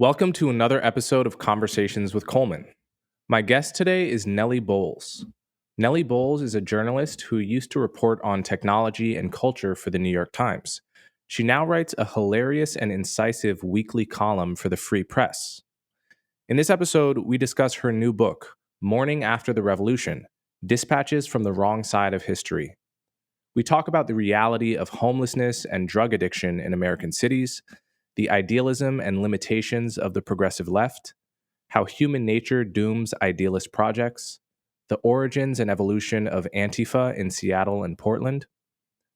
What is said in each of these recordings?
Welcome to another episode of Conversations with Coleman. My guest today is Nellie Bowles. Nellie Bowles is a journalist who used to report on technology and culture for the New York Times. She now writes a hilarious and incisive weekly column for the Free Press. In this episode, we discuss her new book, Morning After the Revolution: Dispatches from the Wrong Side of History. We talk about the reality of homelessness and drug addiction in American cities, the idealism and limitations of the progressive left, how human nature dooms idealist projects, the origins and evolution of Antifa in Seattle and Portland,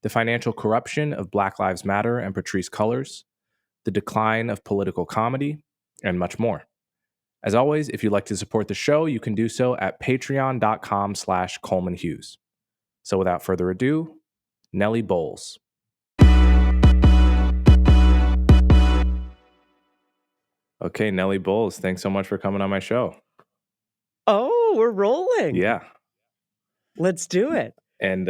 the financial corruption of Black Lives Matter and Patrisse Cullors, the decline of political comedy, and much more. As always, if you'd like to support the show, you can do so at patreon.com/Coleman Hughes. So without further ado, Nellie Bowles. Okay, Nellie Bowles, thanks so much for coming on my show. Oh, we're rolling. Yeah. Let's do it. And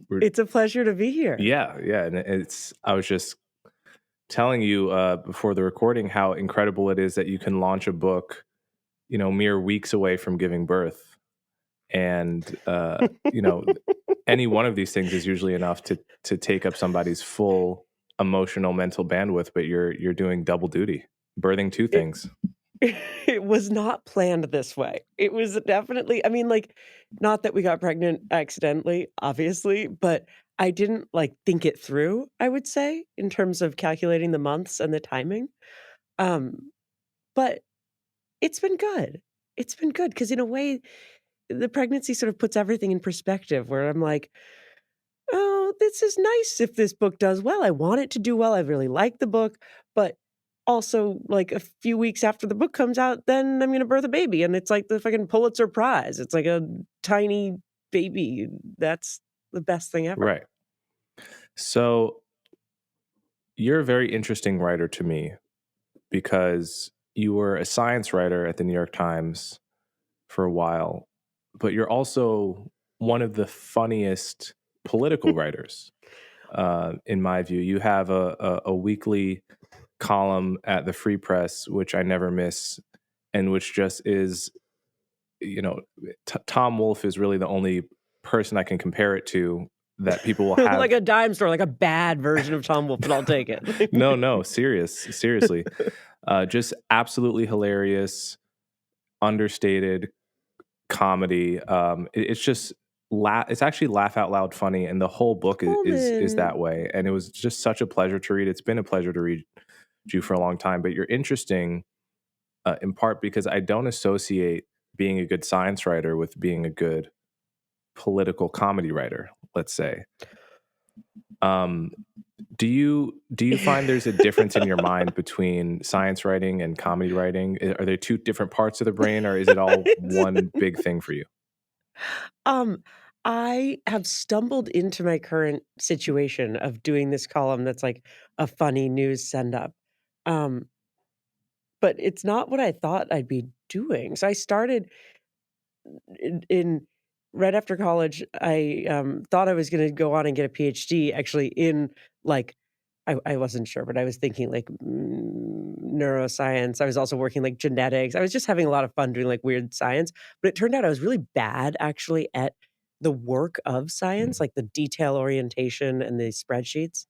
it's a pleasure to be here. Yeah. And I was just telling you before the recording how incredible it is that you can launch a book, mere weeks away from giving birth. And, any one of these things is usually enough to take up somebody's full emotional, mental bandwidth, but you're doing double duty, birthing two things. It was not planned this way. It was definitely, not that we got pregnant accidentally, obviously, but I didn't think it through, I would say, in terms of calculating the months and the timing. But it's been good. It's been good because in a way, the pregnancy sort of puts everything in perspective where I'm like, oh, this is nice if this book does well. I want it to do well. I really like the book, but also like a few weeks after the book comes out, then I'm going to birth a baby. And it's like the fucking Pulitzer Prize. It's like a tiny baby. That's the best thing ever. Right. So you're a very interesting writer to me because you were a science writer at the New York Times for a while, but you're also one of the funniest political writers, in my view. You have a weekly column at the Free Press, which I never miss, and which just is, Tom Wolfe is really the only person I can compare it to that people will have. Like a dime store, like a bad version of Tom Wolfe, but I'll take it. No, seriously. Just absolutely hilarious, understated comedy. It's just it's actually laugh out loud funny, and the whole book is that way. And it was just such a pleasure to read. It's been a pleasure to read you for a long time. But you're interesting in part because I don't associate being a good science writer with being a good political comedy writer, let's say. Do you find there's a difference in your mind between science writing and comedy writing? Are there two different parts of the brain, or is it all one big thing for you? I have stumbled into my current situation of doing this column that's like a funny news send up. But it's not what I thought I'd be doing. So I started in right after college. I thought I was going to go on and get a PhD actually in I wasn't sure, but I was thinking neuroscience. I was also working like genetics. I was just having a lot of fun doing like weird science, but it turned out I was really bad actually at the work of science, like the detail orientation and the spreadsheets.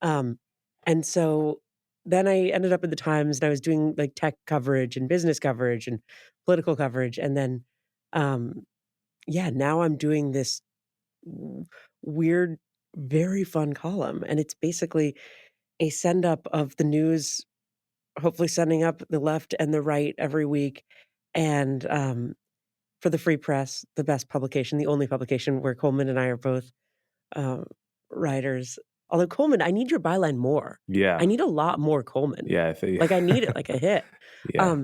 And so then I ended up at the Times and I was doing like tech coverage and business coverage and political coverage. And then, now I'm doing this weird, very fun column. And it's basically a send up of the news, hopefully sending up the left and the right every week. And for the Free Press, the best publication, the only publication where Coleman and I are both writers. Although Coleman, I need your byline more. Yeah. I need a lot more Coleman. Yeah. I need it like a hit. Yeah.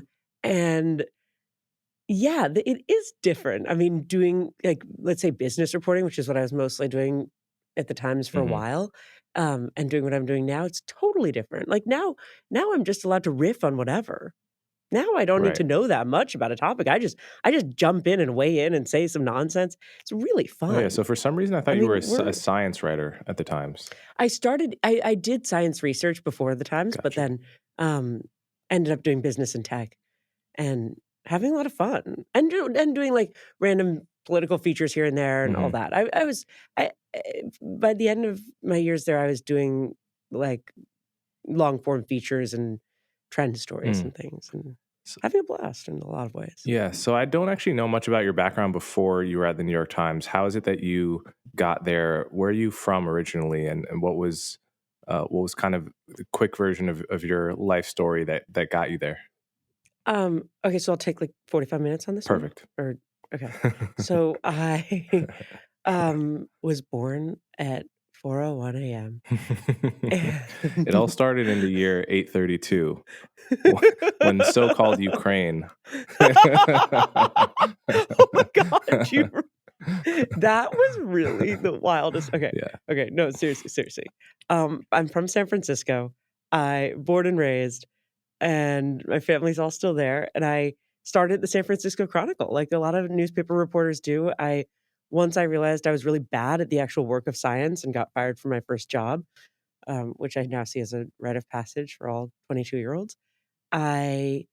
And it is different. I mean, doing like, let's say business reporting, which is what I was mostly doing at the Times for a while, and doing what I'm doing now, it's totally different. Like now I'm just allowed to riff on whatever. Now I don't need to know that much about a topic. I just jump in and weigh in and say some nonsense. It's really fun. Oh, yeah. So for some reason, I thought you were a science writer at the Times. I did science research before the Times, but then ended up doing business and tech and having a lot of fun and doing like random political features here and there and all Hmm. that. By the end of my years there, I was doing like long form features and trend stories Mm. and things and S- having a blast in a lot of ways. Yeah. So I don't actually know much about your background before you were at the New York Times. How is it that you got there? Where are you from originally, and what was kind of the quick version of your life story that got you there? Okay, so I'll take like 45 minutes on this one. Perfect. Or okay. So I was born at 4:01 a.m. It all and started in the year 832 when so-called Ukraine. Oh my god, that was really the wildest. Okay. Yeah. Okay, no, seriously, seriously. I'm from San Francisco. I born and raised, and my family's all still there, and I started the San Francisco Chronicle like a lot of newspaper reporters do. Once I realized I was really bad at the actual work of science and got fired from my first job, which I now see as a rite of passage for all 22-year-olds, I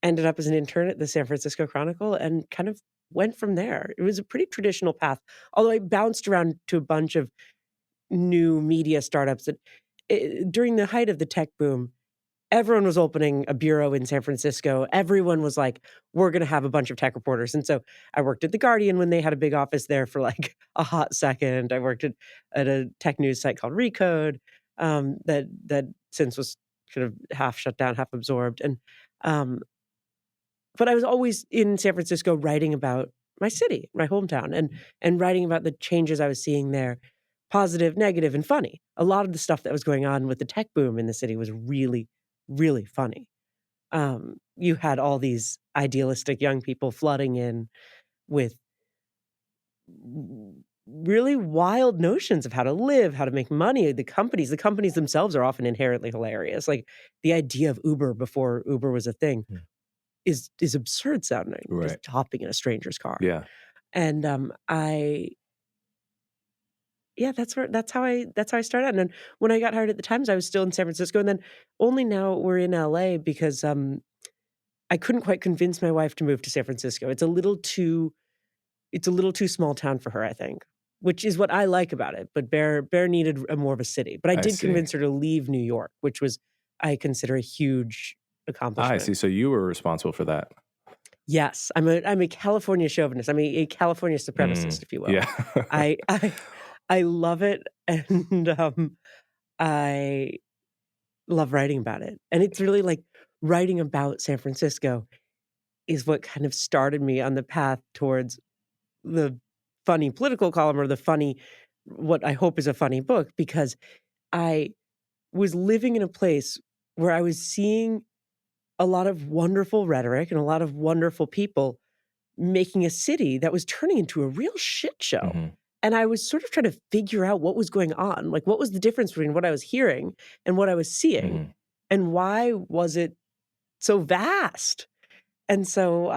ended up as an intern at the San Francisco Chronicle and kind of went from there. It was a pretty traditional path, although I bounced around to a bunch of new media startups that during the height of the tech boom, everyone was opening a bureau in San Francisco. Everyone was like, "We're gonna have a bunch of tech reporters." And so I worked at The Guardian when they had a big office there for, like, a hot second. I worked at a tech news site called Recode, that since was kind of half shut down, half absorbed, um, but I was always in San Francisco writing about my city, my hometown, and writing about the changes I was seeing there, positive, negative, and funny. A lot of the stuff that was going on with the tech boom in the city was really, really funny. You had all these idealistic young people flooding in with really wild notions of how to live, how to make money. The companies themselves are often inherently hilarious. Like the idea of Uber before Uber was a thing Mm. is absurd sounding, Right. just hopping in a stranger's car. Yeah. And I yeah, that's how I started. And then when I got hired at the Times, I was still in San Francisco, and then only now we're in LA because I couldn't quite convince my wife to move to San Francisco. It's a little too small town for her, I think, which is what I like about it. But Bear needed a more of a city. But I I did see. convince her to leave New York, which was I consider a huge I accomplishment. see. So you were responsible for that. Yes, I'm a California chauvinist. I'm a California supremacist, Mm. if you will. Yeah. I I I love it, and, I love writing about it, and it's really, like, writing about San Francisco is what kind of started me on the path towards the funny political column or the funny what I hope is a funny book, because I was living in a place where I was seeing a lot of wonderful rhetoric and a lot of wonderful people making a city that was turning into a real shit show. Hmm. And I was sort of trying to figure out what was going on. Like, what was the difference between what I was hearing and what I was seeing? Hmm. And why was it so vast? And so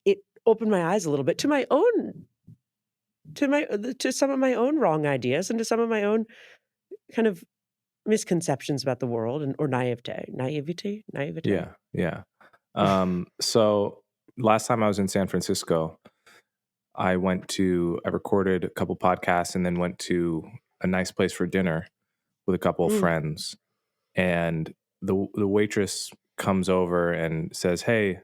it opened my eyes a little bit to some of my own wrong ideas and to some of my own kind of misconceptions about the world and or naivety. Yeah. Yeah. So last time I was in San Francisco, I recorded a couple podcasts and then went to a nice place for dinner with a couple of Mm, friends. And the waitress comes over and says, "Hey,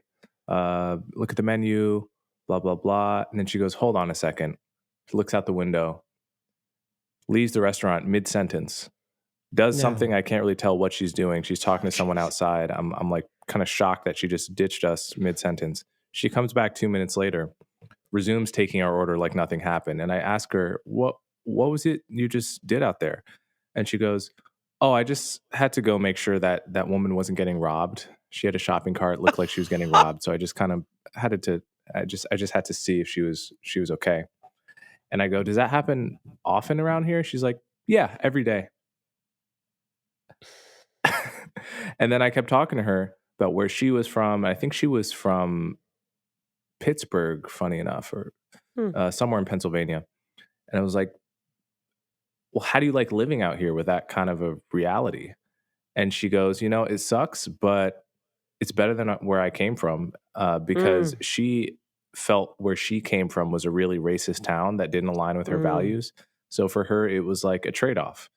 look at the menu, blah blah blah." And then she goes, "Hold on a second." She looks out the window, leaves the restaurant mid sentence, does something no. I can't really tell what she's doing. She's talking to someone outside. I'm like kind of shocked that she just ditched us mid sentence. She comes back 2 minutes later, resumes taking our order like nothing happened. And I ask her, what was it you just did out there? And she goes, "Oh, I just had to go make sure that that woman wasn't getting robbed. She had a shopping cart, looked like she was getting robbed. So I just kind of had to I just had to see if she was okay." And I go, "Does that happen often around here?" She's like, "Yeah, every day." And then I kept talking to her about where she was from. I think she was from Pittsburgh, funny enough, or Hmm. somewhere in Pennsylvania. And I was like, "Well, how do you like living out here with that kind of a reality?" And she goes, it sucks, but it's better than where I came from, because Mm, she felt where she came from was a really racist town that didn't align with her mm. values. So for her, it was like a trade off.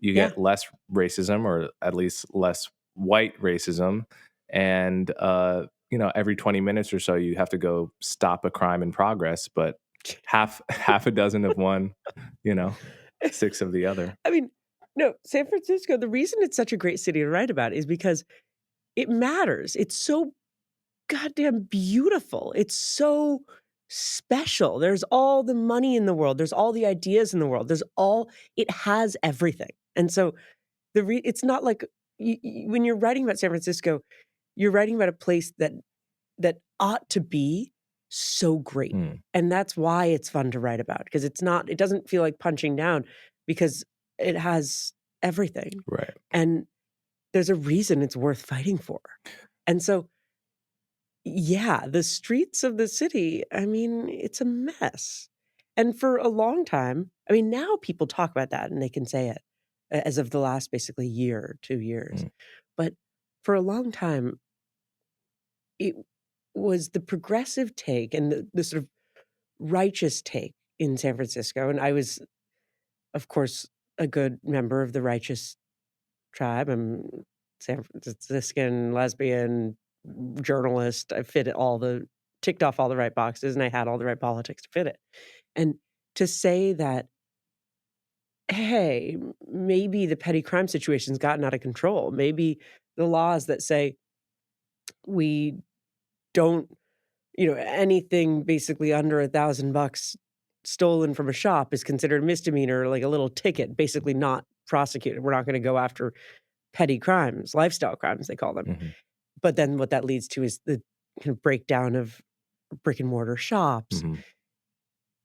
You Yeah. get less racism, or at least less white racism. And, every 20 minutes or so, you have to go stop a crime in progress, but half a dozen of one, you know, six of the other. I mean, no, San Francisco, the reason it's such a great city to write about is because it matters. It's so goddamn beautiful. It's so special. There's all the money in the world. There's all the ideas in the world. It has everything. And so it's not like when you're writing about San Francisco, you're writing about a place that ought to be so great. Mm, And that's why it's fun to write about, because it doesn't feel like punching down, because it has everything. right. And there's a reason it's worth fighting for. And so, yeah, the streets of the city, I mean, it's a mess. And for a long time, I mean, now people talk about that and they can say it as of the last basically year or 2 years. Mm, But for a long time, it was the progressive take and the sort of righteous take in San Francisco. And I was, of course, a good member of the righteous tribe. I'm San Franciscan, lesbian, journalist. I ticked off all the right boxes, and I had all the right politics to fit it. And to say that, hey, maybe the petty crime situation's gotten out of control. Maybe the laws that say we don't, anything basically under $1,000 stolen from a shop is considered a misdemeanor, like a little ticket, basically not prosecuted. We're not going to go after petty crimes, lifestyle crimes, they call them. mhm, But then what that leads to is the kind of breakdown of brick and mortar shops. mhm,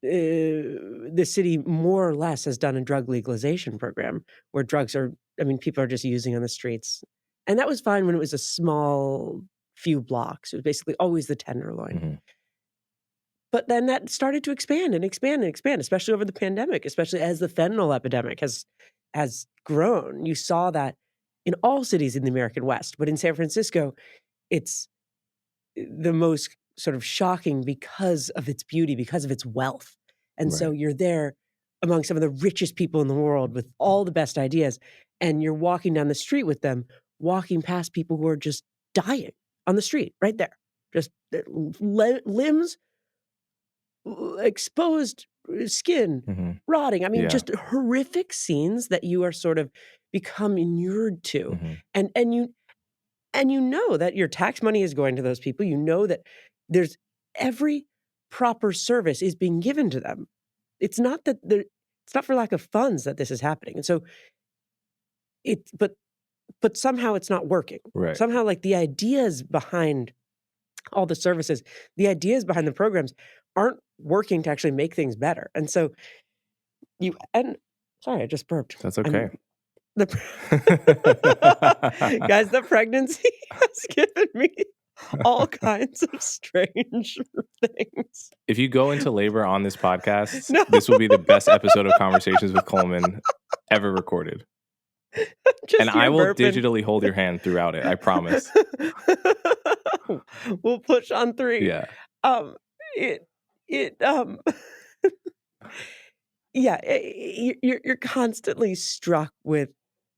The city more or less has done a drug legalization program where people are just using on the streets. And that was fine when it was a small few blocks. It was basically always the Tenderloin. mhm, But then that started to expand and expand and expand, especially over the pandemic, especially as the fentanyl epidemic has grown. You saw that in all cities in the American West, but in San Francisco, it's the most sort of shocking because of its beauty, because of its wealth. And so right. you're there among some of the richest people in the world with all the best ideas, and you're walking down the street with them, walking past people who are just dying on the street right there. Just limbs exposed, skin Mhm, rotting. I mean, yeah. just horrific scenes that you are sort of become inured to. Mhm, And you know that your tax money is going to those people. You know that there's every proper service is being given to them. It's not for lack of funds that this is happening. And so it but somehow it's not working. right. Somehow, like, the ideas behind all the services, the ideas behind the programs aren't working to actually make things better. And so you and sorry, I just burped. That's I'm okay. the guys, the pregnancy has given me all kinds of strange things. If you go into labor on this podcast, No, this will be the best episode of Conversations with Coleman ever recorded. And just I you're will burping. digitally hold your hand throughout it, I promise. We'll push on 3. Yeah. Um, it it, Yeah, you're constantly struck with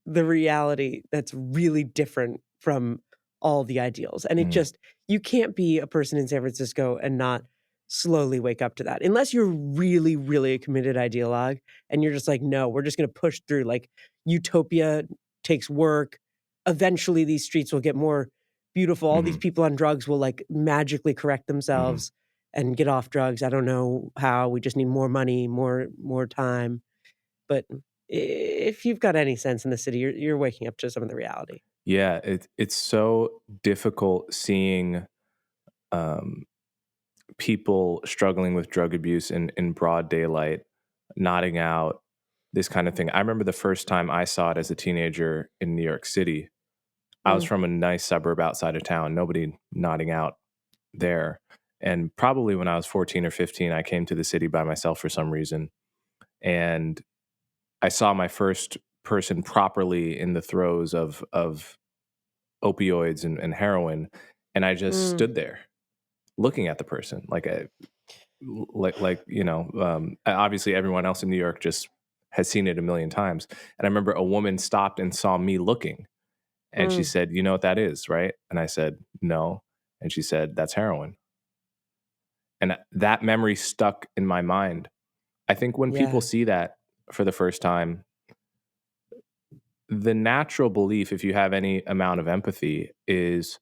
the reality that's really different from all the ideals, and Mhm, you can't be a person in San Francisco and not slowly wake up to that, unless you're really, really a committed ideologue, and you're just like, "No, we're just gonna push through," like, utopia takes work, eventually these streets will get more beautiful, all these mhm, people on drugs will, like, magically correct mhm. themselves and get off drugs. I don't know how. We just need more money, more time. But if you've got any sense in the city, you're waking up to some of the reality. Yeah, it's so difficult seeing, um, people struggling with drug abuse in broad daylight, nodding out, this kind of thing. I remember the first time I saw it as a teenager in New York City. I was Mm, from a nice suburb outside of town, nobody nodding out there. And probably when I was 14 or 15, I came to the city by myself for some reason. And I saw my first person properly in the throes of opioids and heroin, and I just Mm, stood there looking at the person like obviously everyone else in New York just has seen it a million times. And I remember a woman stopped and saw me looking, and she mm, said, "You know what that is, right?" And I said, "No." And she said, "That's heroin." And that memory stuck in my mind. I think when people yeah. see that for the first time, the natural belief, if you have any amount of empathy, is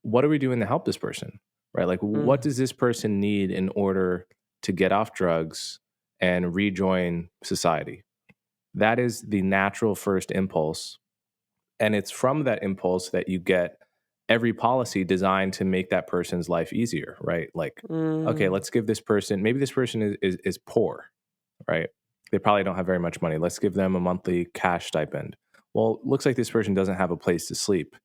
what are we doing to help this person? Right? Like, what Mm, does this person need in order to get off drugs and rejoin society? That is the natural first impulse. And it's from that impulse that you get every policy designed to make that person's life easier, right? Like, okay, mm, let's give this person, maybe this person is poor, right? They probably don't have very much money. Let's give them a monthly cash stipend. Well, looks like this person doesn't have a place to sleep.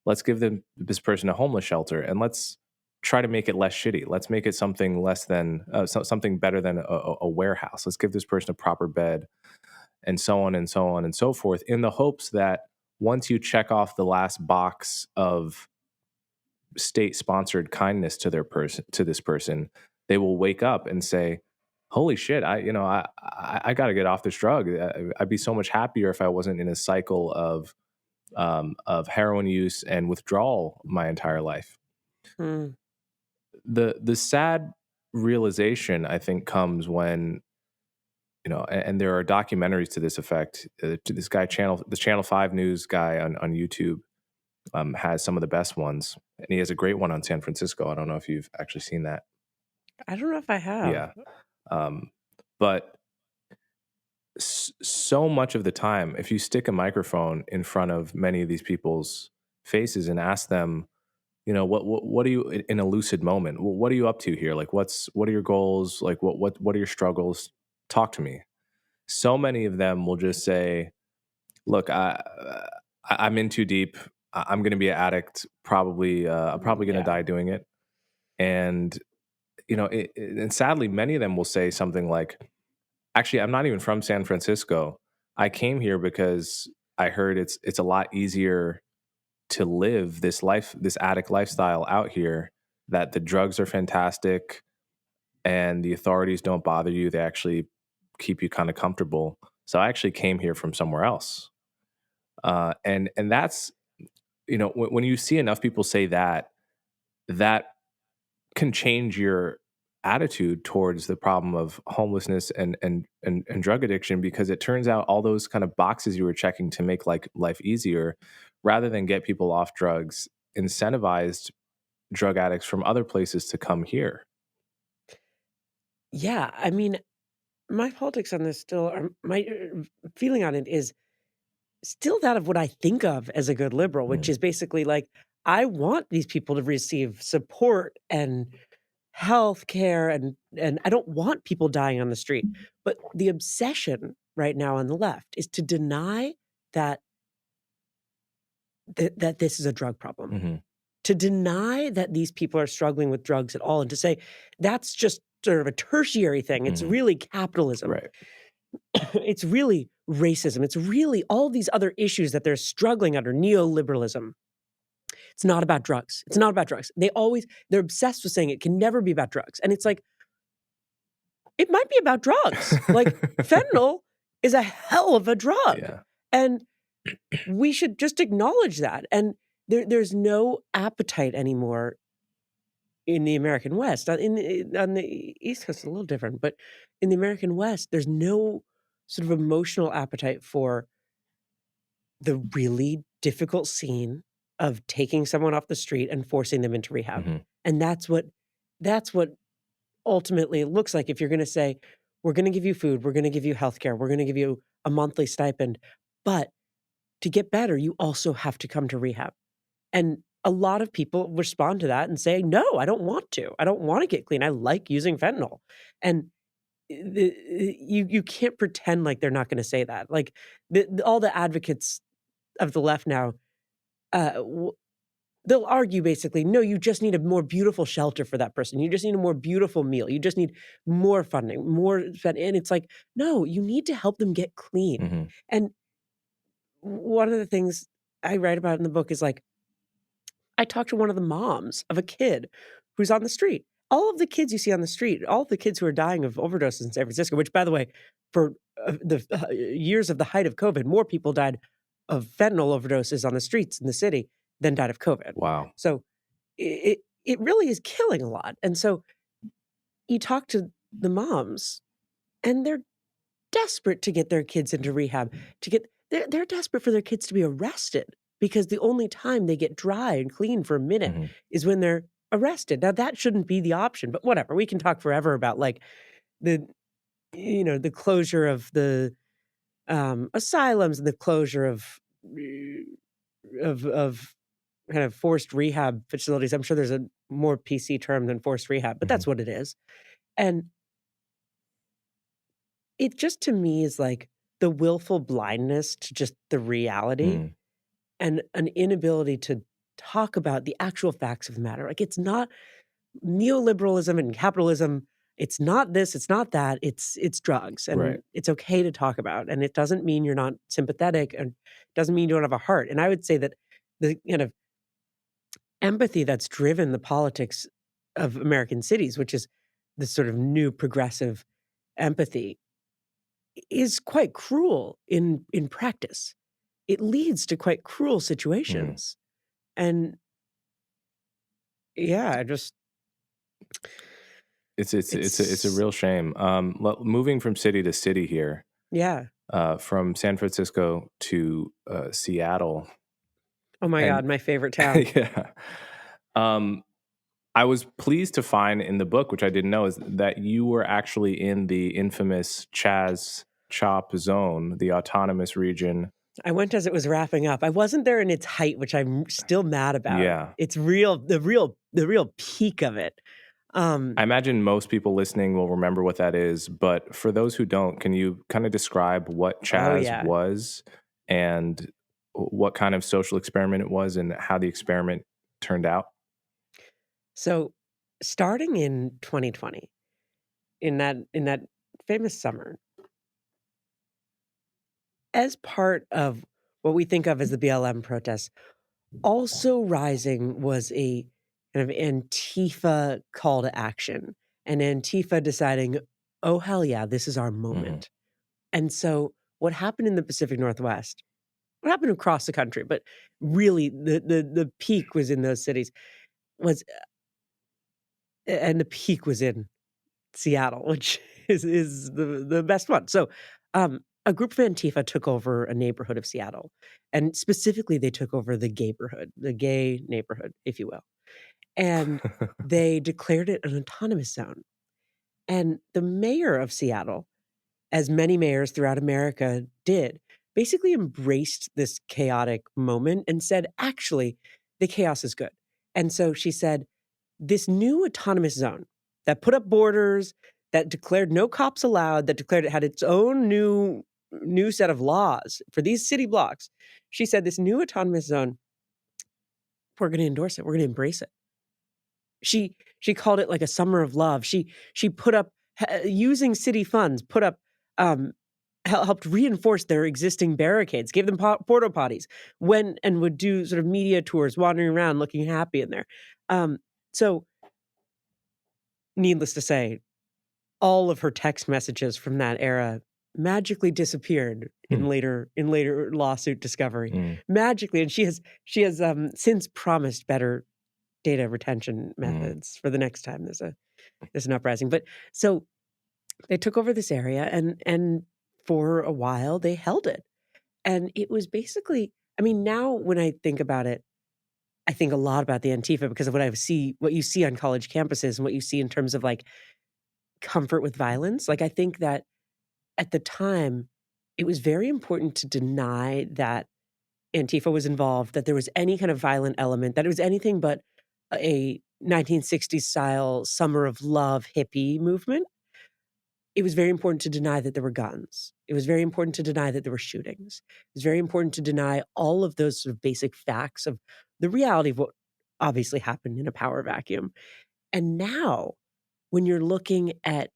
Let's give this person a homeless shelter, and let's try to make it less shitty. Let's make it something less than something better than a warehouse. Let's give this person a proper bed, and so on and so on and so forth, in the hopes that once you check off the last box of state sponsored kindness to this person, they will wake up and say, "Holy shit! I got to get off this drug. I'd be so much happier if I wasn't in a cycle of heroin use and withdrawal my entire life." mm. The sad realization, I think, comes when and there are documentaries to this effect. To this guy, the Channel 5 news guy on YouTube, has some of the best ones, and he has a great one on San Francisco. I don't know if you've actually seen that. I don't know if I have. Yeah. Um, but so much of the time, if you stick a microphone in front of many of these people's faces and ask them, what are you in a lucid moment? What are you up to here? Like, what are your goals? Like, what are your struggles? Talk to me. So many of them will just say, "Look, I'm in too deep. I'm going to be an addict. Probably, I'm probably going to Yeah. die doing it." And and sadly, many of them will say something like, "Actually, I'm not even from San Francisco. I came here because I heard it's a lot easier to live this addict lifestyle out here. That the drugs are fantastic, and the authorities don't bother you. They actually keep you kind of comfortable. So I actually came here from somewhere else." And that's when you see enough people say that, that can change your attitude towards the problem of homelessness and drug addiction, because it turns out all those kind of boxes you were checking to make like life easier, rather than get people off drugs, incentivized drug addicts from other places to come here. Yeah, I mean, my politics on this still are my feeling on it is still that of what I think of as a good liberal, which Mm, is basically like, I want these people to receive support and health care, and I don't want people dying on the street. But the obsession right now on the left is to deny that that this is a drug problem. mhm, To deny that these people are struggling with drugs at all, and to say that's just sort of a tertiary thing. It's mhm. really capitalism. Right. It's really racism. It's really all these other issues that they're struggling under neoliberalism. It's not about drugs. It's not about drugs. They're obsessed with saying it can never be about drugs. And it's like, it might be about drugs. Like fentanyl is a hell of a drug. Yeah. And we should just acknowledge that. And there's no appetite anymore in the American West. On the East Coast, it's a little different, but in the American West, there's no sort of emotional appetite for the really difficult scene of taking someone off the street and forcing them into rehab. Mhm, And that's what ultimately it looks like if you're gonna say, "We're gonna give you food, we're gonna give you healthcare, we're gonna give you a monthly stipend, but to get better, you also have to come to rehab." And a lot of people respond to that and say, "No, I don't want to. I don't wanna get clean. I like using fentanyl." And you can't pretend like they're not gonna say that. Like, all the advocates of the left now, w they'll argue basically, "No, you just need a more beautiful shelter for that person. You just need a more beautiful meal. You just need more funding, more" and it's like, "No, you need to help them get clean." mhm. And one of the things I write about in the book is, like, I talked to one of the moms of a kid who's on the street. All of the kids you see on the street, all of the kids who are dying of overdoses in San Francisco, which, by the way, for the years of the height of COVID, more people died of fentanyl overdoses on the streets in the city than died of COVID. Wow. So it really is killing a lot. And so you talk to the moms, and they're desperate to get their kids into rehab, to get they're desperate for their kids to be arrested because the only time they get dry and clean for a minute Mhm. is when they're arrested. Now that shouldn't be the option, but whatever. We can talk forever about, like, the the closure of the asylums and the closure of of kind of forced rehab facilities. I'm sure there's a more PC term than forced rehab, but Mhm. that's what it is. And it just, to me, is like the willful blindness to just the reality Mm. and an inability to talk about the actual facts of the matter. Like, it's not neoliberalism and capitalism. It's not this, it's not that. It's drugs, Right. and it's okay to talk about. And it doesn't mean you're not sympathetic, and doesn't mean you don't have a heart. And I would say that the kind of empathy that's driven the politics of American cities, which is this sort of new progressive empathy, is quite cruel in practice. It leads to quite cruel Mhm. situations. And yeah, I just It's a it's real shame. Moving from city to city here, yeah. from San Francisco to Seattle, Oh my and god, my favorite town. yeah, um, I was pleased to find in the book, which I didn't know, is that you were actually in the infamous Chaz Chop zone, the autonomous region. I went as it was wrapping up. I wasn't there in its height, which I'm still mad about. Yeah, It's real the real peak of it. Um, I imagine most people listening will remember what that is, but for those who don't, can you kind of describe what oh Chaz yeah. was and what kind of social experiment it was and how the experiment turned out? So starting in 2020, in that famous summer, as part of what we think of as the BLM protests, also rising was a kind of Antifa call to action, and Antifa deciding, "Oh, hell yeah, this is our Mhm. moment." And so what happened in the Pacific Northwest, what happened across the country, but really the peak was in those cities, was and the peak was in Seattle, which is the best one. So, a group of Antifa took over a neighborhood of Seattle, and specifically, they took over the gay neighborhood, if you will, and they declared it an autonomous zone. And the mayor of Seattle, as many mayors throughout America did, basically embraced this chaotic moment and said, "Actually, the chaos is good." And so she said, this new autonomous zone that put up borders, that declared no cops allowed, that declared it had its own new set of laws for these city blocks. She said, "This new autonomous zone, we're gonna endorse it. We're gonna embrace it." She called it like a summer of love. She put up using city funds, put up helped reinforce their existing barricades, gave them porta potties, went and would do sort of media tours, wandering around looking happy in there. So needless to say, all of her text messages from that era magically disappeared Hmm. in later lawsuit discovery. Mm. Magically, and she has since promised better data retention Mm. methods for the next time there's an uprising. But so they took over this area, and for a while they held it. And it was basically, I mean, now when I think about it, I think a lot about the Antifa because of what you see on college campuses and what you see in terms of like comfort with violence. Like I think that at the time, it was very important to deny that Antifa was involved, that there was any kind of violent element, that it was anything but a 1960s style summer of love hippie movement. It was very important to deny that there were guns. It was very important to deny that there were shootings. It was very important to deny all of those sort of basic facts of the reality of what obviously happened in a power vacuum. And now, when you're looking at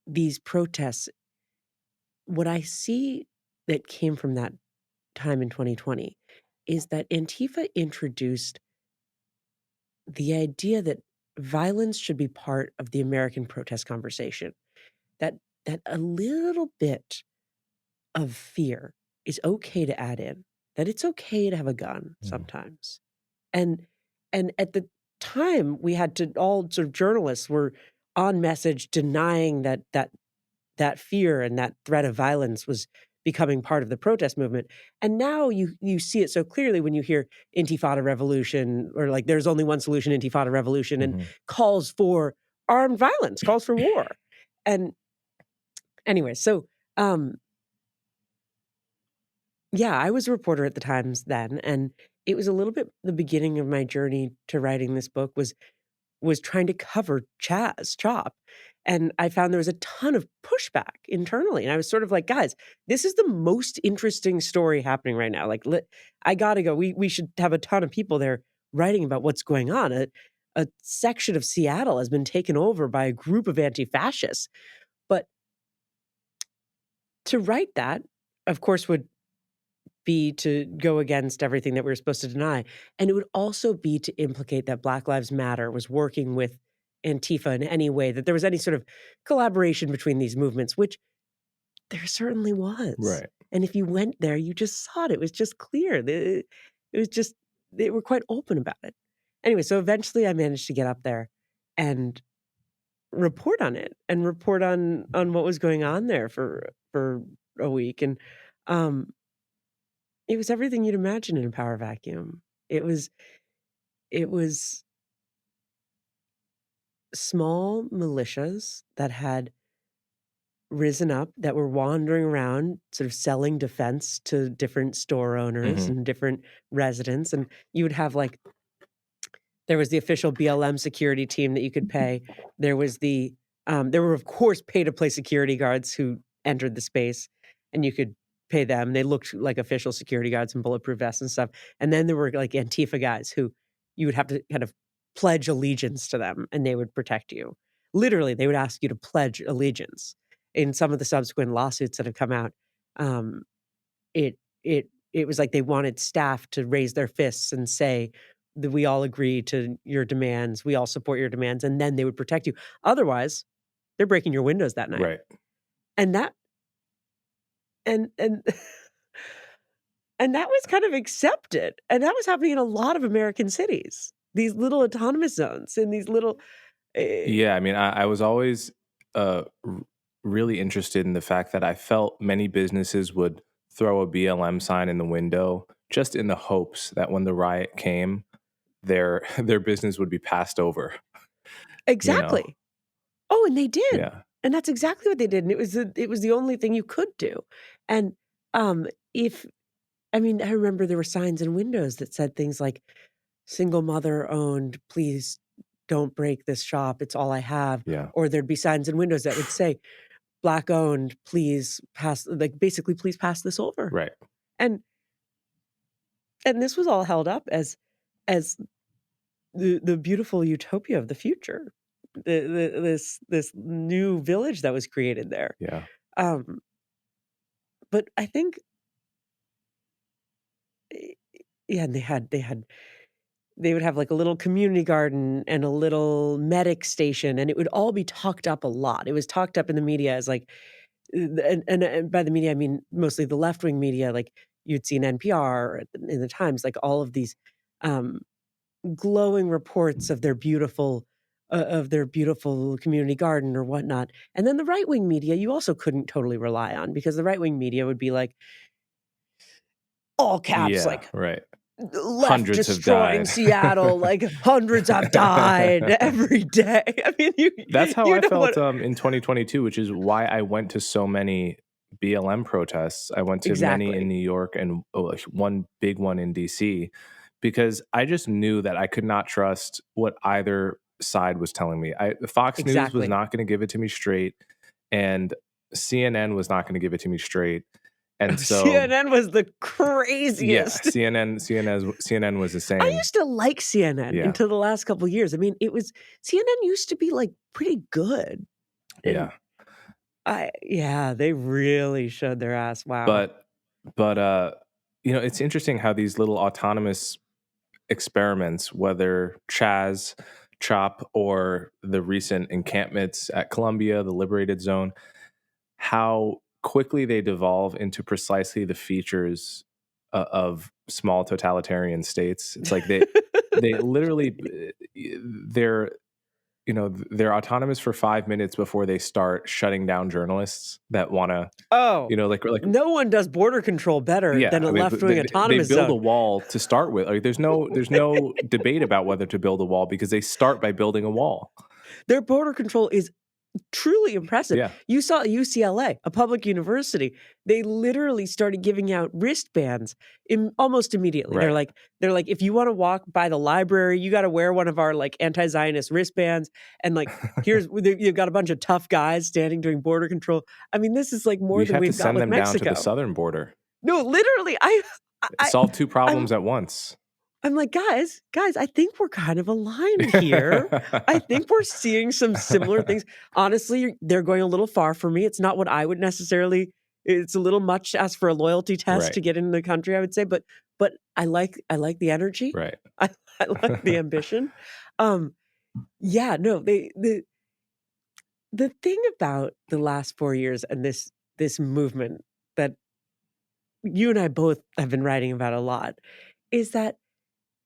these protests, what I see that came from that time in 2020 is that Antifa introduced the idea that violence should be part of the American protest conversation, that that a little bit of fear is okay to add in, that it's okay to have a gun Mm. sometimes. And and at the time, we had to all sort of journalists were on message denying that fear and that threat of violence was becoming part of the protest movement. And now you see it so clearly when you hear Intifada revolution or like there's only one solution, Intifada revolution, and Mhm. calls for armed violence, calls for war. And anyway, so um yeah, I was a reporter at the Times then, and it was a little bit the beginning of my journey to writing this book was trying to cover CHOP, and I found there was a ton of pushback internally, and I was sort of like, "Guys, this is the most interesting story happening right now, like, I gotta go. We should have a ton of people there writing about what's going on. A section of Seattle has been taken over by a group of anti-fascists." But to write that, of course, would be to go against everything that we were supposed to deny, and it would also be to implicate that Black Lives Matter was working with Antifa in any way, that there was any sort of collaboration between these movements, which there certainly was. Right. And if you went there, you just saw it. It was just clear. It was just they were quite open about it. Anyway, so eventually I managed to get up there and report on it and report on what was going on there for a week. And um it was everything you'd imagine in a power vacuum. It was small militias that had risen up, that were wandering around, sort of selling defense to different store owners Mhm. and different residents, and you would have, like there was the official BLM security team that you could pay. There were, of course, pay-to-play security guards who entered the space, and you could pay them. They looked like official security guards in bulletproof vests and stuff, and then there were, like, Antifa guys who you would have to kind of pledge allegiance to them, and they would protect you. Literally, they would ask you to pledge allegiance. In some of the subsequent lawsuits that have come out, um, it it was like they wanted staff to raise their fists and say that we all agree to your demands, we all support your demands, and then they would protect you. Otherwise, they're breaking your windows that night. Right. And that and and that was kind of accepted, and that was happening in a lot of American cities. These little autonomous zones and these little Yeah, I mean, I was always really interested in the fact that I felt many businesses would throw a BLM sign in the window just in the hopes that when the riot came, their their business would be passed over. You know? exactly. Oh, and they did. Yeah. And that's exactly what they did, and it was the only thing you could do. And, if I mean, I remember there were signs in windows that said things like, "Single mother owned, please don't break this shop, it's all I have." Yeah. Or there'd be signs in windows that would say, "Black owned, please pass," like, basically, "Please pass this over." Right. And and this was all held up as the beautiful utopia of the future. This new village that was created there. Yeah. Um, but I think, eh, yeah, and they would have, like, a little community garden and a little medic station, and it would all be talked up a lot. It was talked up in the media as, like, and by the media, I mean mostly the left-wing media, like, you'd see in NPR or in the Times, like, all of these, um, glowing reports of their beautiful community garden or whatnot. And then the right-wing media, you also couldn't totally rely on because the right-wing media would be like, all caps, Yeah, like, right. "Left Hundreds have destroying died. Seattle, like, hundreds have died every day." I mean, That's how you I know felt what in 2022, which is why I went to so many BLM protests. I went to many in exactly, New York and one big one in DC because I just knew that I could not trust what either side was telling me. Fox News was exactly. not going to give it to me straight, and CNN was not going to give it to me straight. And so, CNN was the yeah, craziest. CNN was the I same. used to like CNN Yeah, until the last couple years. I mean, it was CNN used to be, like, pretty good, and yeah. yeah, they really showed their ass, wow. But but It's interesting how these little autonomous experiments, whether Chaz, Chop, or the recent encampments at Columbia, the liberated zone, how quickly they devolve into precisely the features of small totalitarian states. It's like they literally they're they're autonomous for 5 minutes before they start shutting down journalists that want to, Oh, like no one does border control better yeah. than a I mean, left-wing they autonomous build a zone. wall to start with. Like, there's no debate about whether to build a wall because they start by building a wall. Their border control is truly impressive. Yeah, You saw at UCLA, a public university, they literally started giving out wristbands almost immediately. right. They're like, if you want to walk by the library, you got to wear one of our like anti-Zionist wristbands. And like, you've got a bunch of tough guys standing during border control. I mean, this is like more We than have to we've got send with them down to the Mexico. southern border. No, literally, I, Solve two I'm problems at once. I'm like, guys, I think we're kind of aligned here. I think we're seeing some similar things. Honestly, they're going a little far for me. It's not what I would necessarily. It's a little much to ask for a loyalty test Right, to get into the country, I would say, but I like the energy. right. I I like the ambition. Um, yeah, no, the thing about the last 4 years and this movement that you and I both have been writing about a lot is that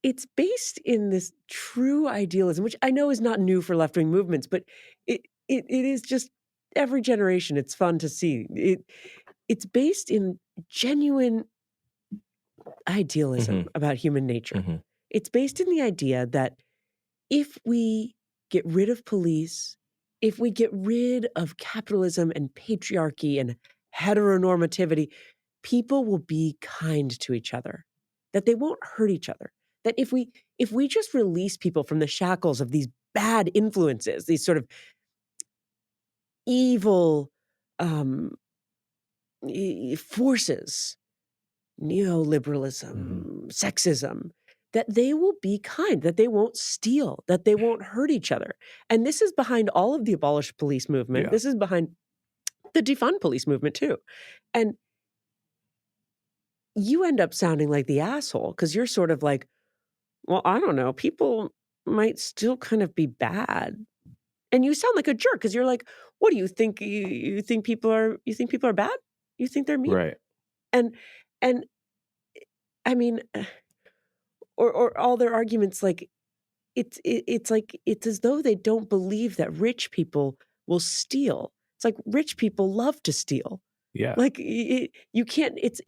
it's based in this true idealism, which I know is not new for left-wing movements, but it is just every generation, it's fun to see. It's based in genuine idealism Hmm. about human nature. Hmm. It's based in the idea that if we get rid of police, if we get rid of capitalism and patriarchy and heteronormativity, people will be kind to each other, that they won't hurt each other. That if we just release people from the shackles of these bad influences, these sort of evil um, forces, Hmm. neoliberalism, sexism, that they will be kind, that they won't steal, that they won't hurt each other. And this is behind all of the abolish police movement. Yeah, This is behind the defund police movement too. And you end up sounding like the asshole because you're sort of like, well, I don't know, people might still kind of be bad. And you sound like a jerk because you're like, what do you think? You think people are bad? You think they're mean? right, And and I mean, or all their arguments like it's like it's as though they don't believe that rich people will steal. It's like rich people love to steal. yeah, Like you can't. It's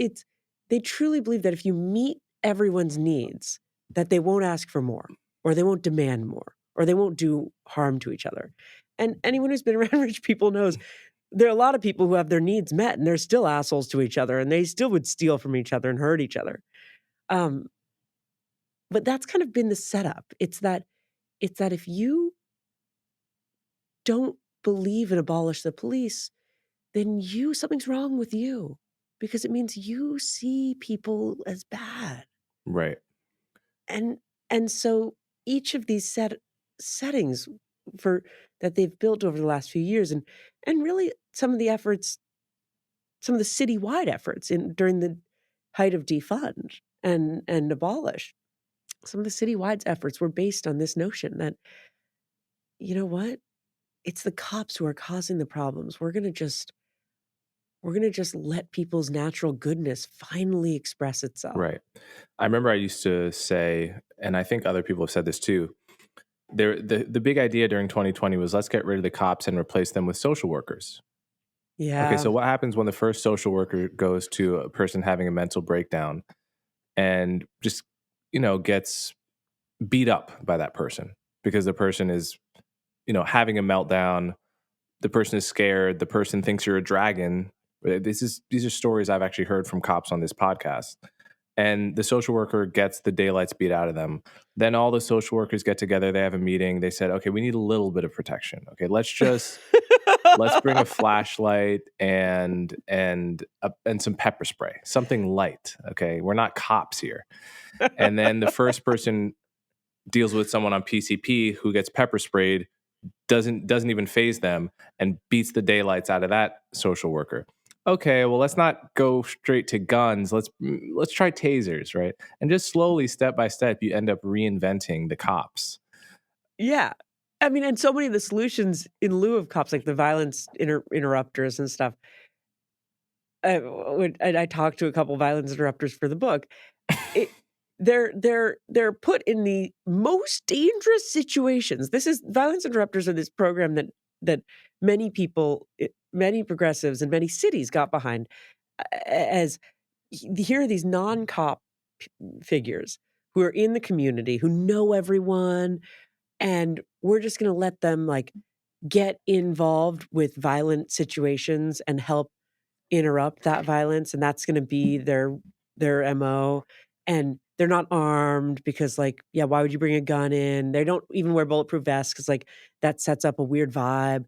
they truly believe that if you meet everyone's needs, that they won't ask for more, or they won't demand more, or they won't do harm to each other. And anyone who's been around rich people knows there are a lot of people who have their needs met, and they're still assholes to each other, and they still would steal from each other and hurt each other. Um, but that's kind of been the setup. It's that if you don't believe and abolish the police, then something's wrong with you because it means you see people as bad. right, And and so each of these settings for that they've built over the last few years and really some of the efforts, some of the citywide efforts in during the height of defund and abolish, some of the citywide efforts were based on this notion that, you know what? It's the cops who are causing the problems. We're gonna just let people's natural goodness finally express itself. right. I remember I used to say, and I think other people have said this too. The big idea during 2020 was let's get rid of the cops and replace them with social workers. Okay, Yeah. so what happens when the first social worker goes to a person having a mental breakdown and just gets beat up by that person because the person is having a meltdown, the person is scared, the person thinks you're a dragon. These are stories I've actually heard from cops on this podcast. And the social worker gets the daylights beat out of them. Then all the social workers get together, they have a meeting, they said, okay, we need a little bit of protection. Okay, let's bring a flashlight and some pepper spray, something light. Okay, we're not cops here. And then the first person deals with someone on PCP who gets pepper sprayed, doesn't even phase them, and beats the daylights out of that social worker. okay, well, let's not go straight to guns. Let's try tasers, right? And just slowly, step by step, you end up reinventing the cops. Yeah. I mean, and so many of the solutions in lieu of cops, like the violence interrupters and stuff. I talked to a couple violence interrupters for the book. It they're put in the most dangerous situations. This is violence interrupters are this program that many people, many progressives in many cities got behind as here are these non-cop figures who are in the community, who know everyone, and we're just gonna let them, like, get involved with violent situations and help interrupt that violence, and that's gonna be their MO, and they're not armed because, like, yeah, why would you bring a gun in? They don't even wear bulletproof vests because, like, that sets up a weird vibe,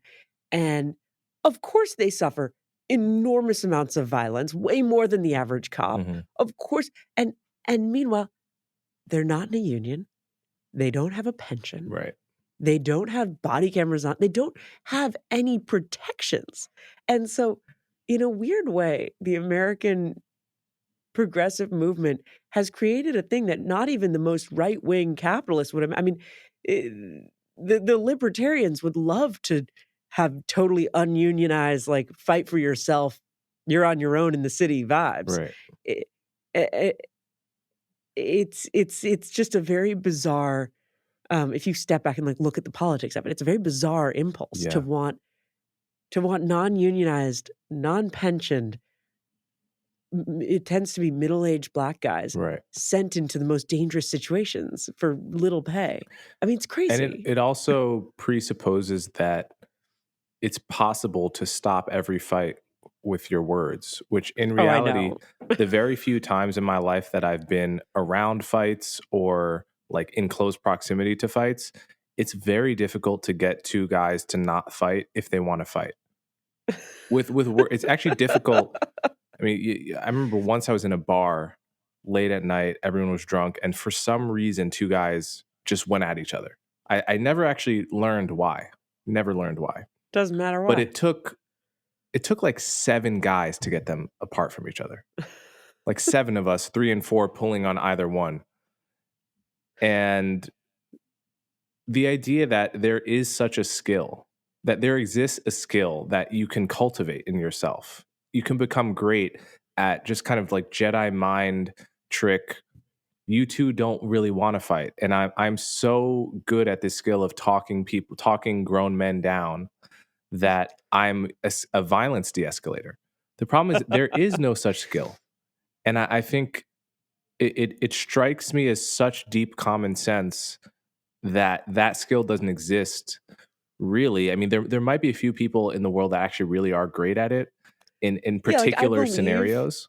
and, of course, they suffer enormous amounts of violence, way more than the average cop, Mhm. of course, and meanwhile, they're not in a union, they don't have a pension, Right. they don't have body cameras on, they don't have any protections, and so, in a weird way, the American progressive movement has created a thing that not even the most right-wing capitalists would have I mean, eh, the libertarians would love to have totally ununionized, like, fight for yourself, you're on your own in the city vibes. Right. Eh eh it's just a very bizarre, if you step back and, like, look at the politics of it, it's a very bizarre impulse Yeah. to want non-unionized, non-pensioned, it tends to be middle-aged black guys Right. sent into the most dangerous situations for little pay. I mean, it's And crazy. it also presupposes that it's possible to stop every fight with your words, which in Oh, I reality, know. the very few times in my life that I've been around fights or like in close proximity to fights, it's very difficult to get two guys to not fight if they want to fight. It's actually difficult. I mean, I remember once I was in a bar late at night, everyone was drunk, and for some reason, two guys just went at each other. I never actually learned why. Never learned why. Doesn't matter But why. it took like 7 guys to get them apart from each other. Like 7 of us, 3 and 4 pulling on either one. And the idea that there is such a skill, that there exists a skill that you can cultivate in yourself. You can become great at just kind of like Jedi mind trick. You two don't really want to fight. And I'm so good at this skill of talking grown men down that I'm a violence de-escalator. The problem is there is no such skill. And I think it strikes me as such deep common sense that that skill doesn't exist really. I mean, there might be a few people in the world that actually really are great at it in Yeah, like, particular scenarios.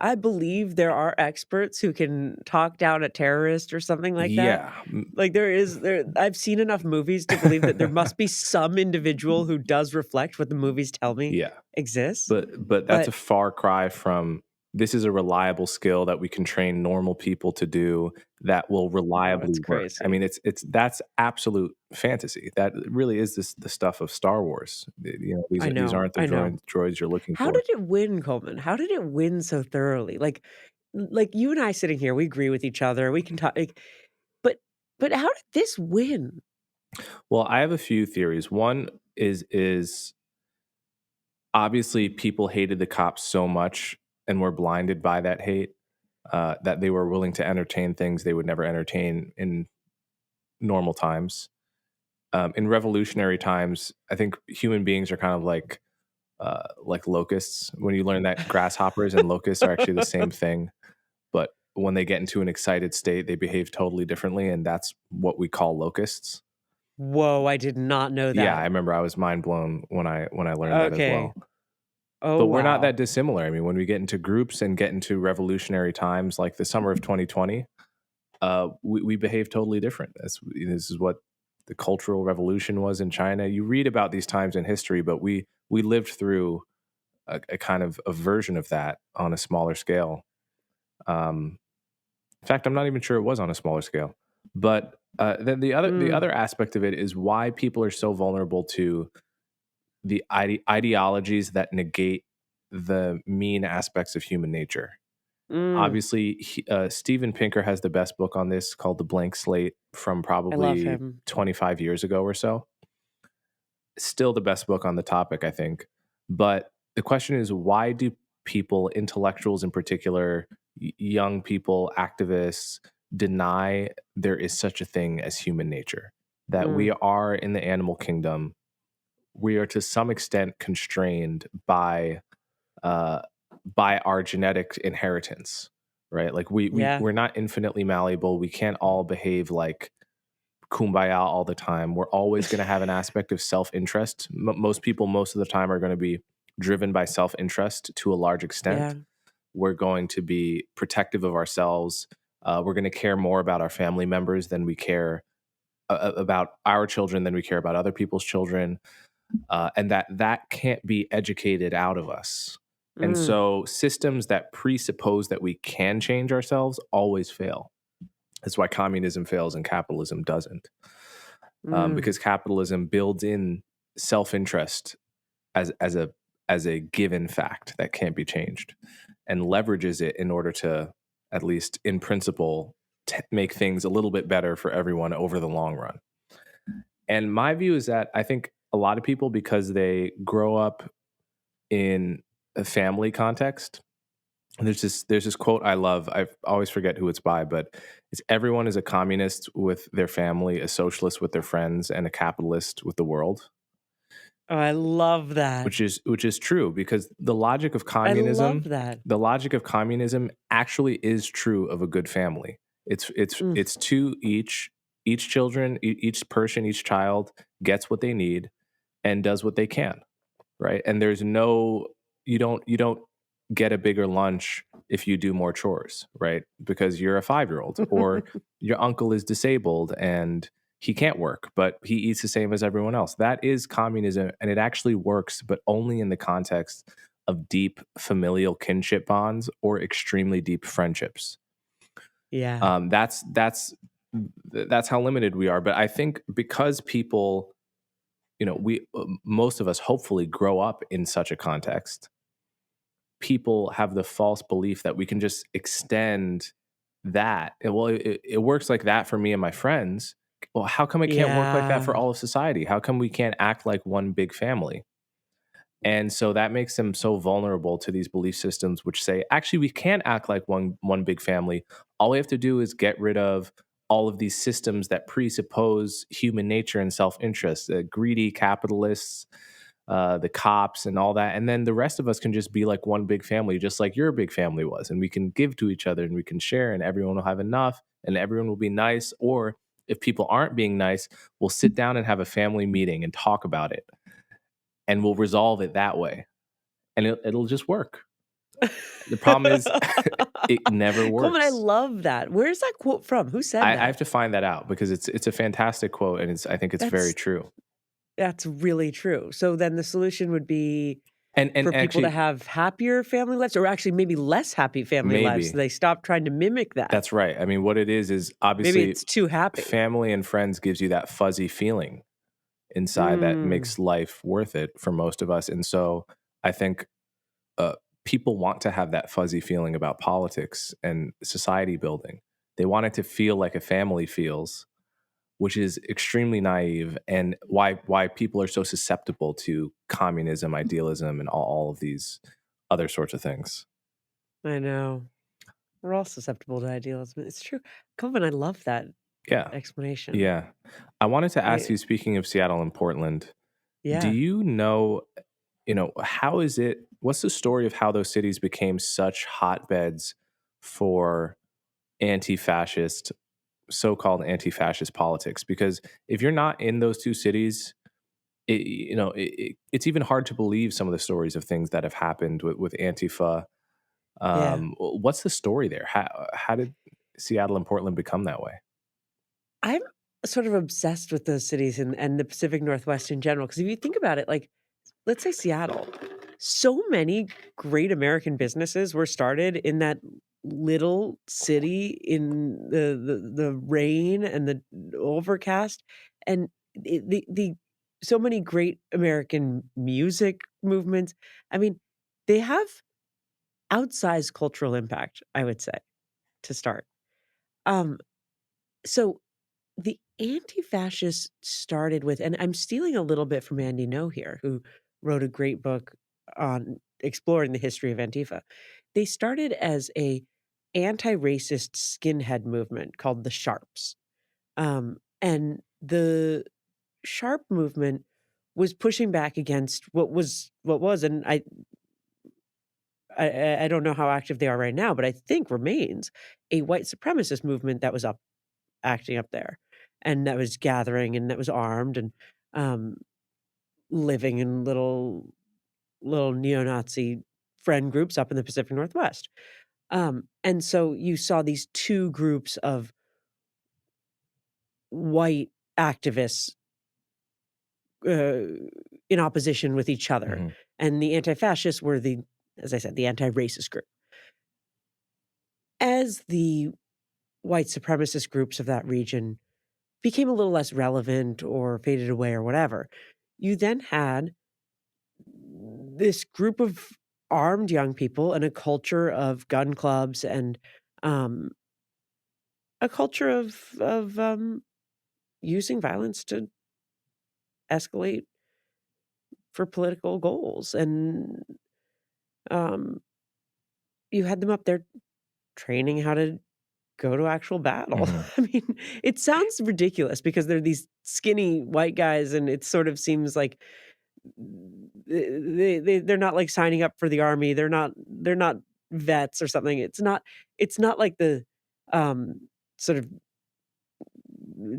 I believe there are experts who can talk down a terrorist or something like that. Yeah. Like, there I've seen enough movies to believe that there must be some individual who does reflect what the movies tell me Yeah. exists, But that's a but far cry from this is a reliable skill that we can train normal people to do that will oh, it's reliably work. I crazy. mean, it's that's absolute fantasy. That really is the stuff of Star Wars. These aren't the I know. droids you're looking How for. did it win, Coleman? How did it win so thoroughly? Like, you and I sitting here, we agree with each other, we can talk like, but how did this win? Well, I have a few theories. One is obviously people hated the cops so much and were blinded by that hate that they were willing to entertain things they would never entertain in normal times. In revolutionary times, I think human beings are kind of like locusts. When you learn that grasshoppers and locusts are actually the same thing, but when they get into an excited state, they behave totally differently, and that's what we call locusts. Whoa, I did not know Yeah, I that. remember I was mind blown when I learned that as Okay. well. Oh, But we're not that wow. dissimilar. I mean, when we get into groups and get into revolutionary times like the summer of 2020, we behave totally different. This is what the Cultural Revolution was in China. You read about these times in history, but we lived through a kind of a version of that on a smaller scale. Um, in fact, I'm not even sure it was on a smaller scale. But then the Mm. other aspect of it is why people are so vulnerable to the ideologies that negate the mean aspects of human nature. Mm, Obviously, Steven Pinker has the best book on this called The Blank Slate from I love probably him. 25 years ago or so. Still the best book on the topic, I think. But the question is, why do people, intellectuals in particular, young people, activists, deny there is such a thing as human nature? That we Mm, are in the animal kingdom. We are to some extent constrained uh, by our genetic inheritance, right? Like yeah, we're not infinitely malleable. We can't all behave like kumbaya all the time. We're always going to have an aspect of self interest. Most people, most of the time, are going to be driven by self interest to a large yeah, extent. We're going to be protective of ourselves. We're going to care more about our family members than we care about our children than we care about other people's children, and that can't be educated out of us. And mm, so, systems that presuppose that we can change ourselves always fail. That's why communism fails and capitalism doesn't, mm, because capitalism builds in self-interest as as a given fact that can't be changed, and leverages it in order to, at least in principle, make things a little bit better for everyone over the long run. And my view is that I think a lot of people, because they grow up in a family context, there's this quote I love. I always forget who it's by, but it's everyone is a communist with their family, a socialist with their friends, and a capitalist with the world, oh, I love that. which is true because I love that. the logic of communism actually is true of a good family. Mm, It's two each children, each person, each child gets what they need and does what they can, right? And there's no you don't get a bigger lunch if you do more chores, right? Because you're a 5-year-old or your uncle is disabled and he can't work, but he eats the same as everyone else. That is communism, and it actually works, but only in the context of deep familial kinship bonds or extremely deep friendships. yeah, That's how limited we are. But I think because people, we most of us hopefully grow up in such a context, people have the false belief that we can just extend that. Well, it works like that for me and my friends. Well, how come it can't work like that for yeah, all of society? How come we can't act like one big family? And so that makes them so vulnerable to these belief systems, which say, actually, we can act like one big family. All we have to do is get rid of all of these systems that presuppose human nature and self interest, the greedy capitalists, the cops, and all that. And then the rest of us can just be like one big family, just like your big family was. And we can give to each other and we can share, and everyone will have enough and everyone will be nice. Or if people aren't being nice, we'll sit down and have a family meeting and talk about it, and we'll resolve it that way. And it'll just work. The problem is, it never Coleman, I works. love that. Where's that quote from? Who said I have that? to find that out because it's a fantastic quote, and I think it's very That's true. that's really true. So then the solution would be And for people to actually, have happier family lives, or actually maybe less happy family lives, so maybe they stop trying to mimic that. that's right. I mean, what it is Maybe obviously it's too happy. family and friends gives you that fuzzy feeling inside that Mm, makes life worth it for most of us. And so I think uh, people want to have that fuzzy feeling about politics and society building. They want it to feel like a family feels, which is extremely naive, and why people are so susceptible to communism, idealism, and all of these other sorts of things. I know. We're all susceptible to idealism. It's true. Coleman, I love that Yeah, explanation. yeah. I wanted to ask I you, speaking of Seattle and Portland, do yeah. you know, how is it? What's the story of how those cities became such hotbeds for anti-fascist, so-called anti-fascist politics? Because if you're not in those two cities, it's even hard to believe some of the stories of things that have happened with Antifa. Yeah. What's the story there? How did Seattle and Portland become that way? I'm sort of obsessed with those cities and the Pacific Northwest in general. Because if you think about it, like, let's say Seattle, so many great American businesses were started in that little city in the rain and the overcast, and the so many great American music movements. I mean, they have outsized cultural impact, I would say, to start. Um, so the anti-fascists started with, and I'm stealing a little bit from Andy No here, who wrote a great book on exploring the history of Antifa. They started as a anti-racist skinhead movement called the Sharps. And the Sharp movement was pushing back against what was, and I don't know how active they are right now, but I think remains a white supremacist movement that was acting up there, and that was gathering, and that was armed, and um, living in little neo-Nazi friend groups up in the Pacific Northwest. And so you saw these two groups of white activists uh, in opposition with each other, Hmm. and the anti-fascists were as I said, the anti-racist group. As the white supremacist groups of that region became a little less relevant or faded away or whatever, you then had this group of armed young people and a culture of gun clubs and um, a culture of using violence to escalate for political goals. And um, you had them up there training how to go to actual battle. Hmm. I mean, it sounds ridiculous because they're these skinny white guys, and it sort of seems like they're not like signing up for the army. They're not vets or something. It's not like the um sort of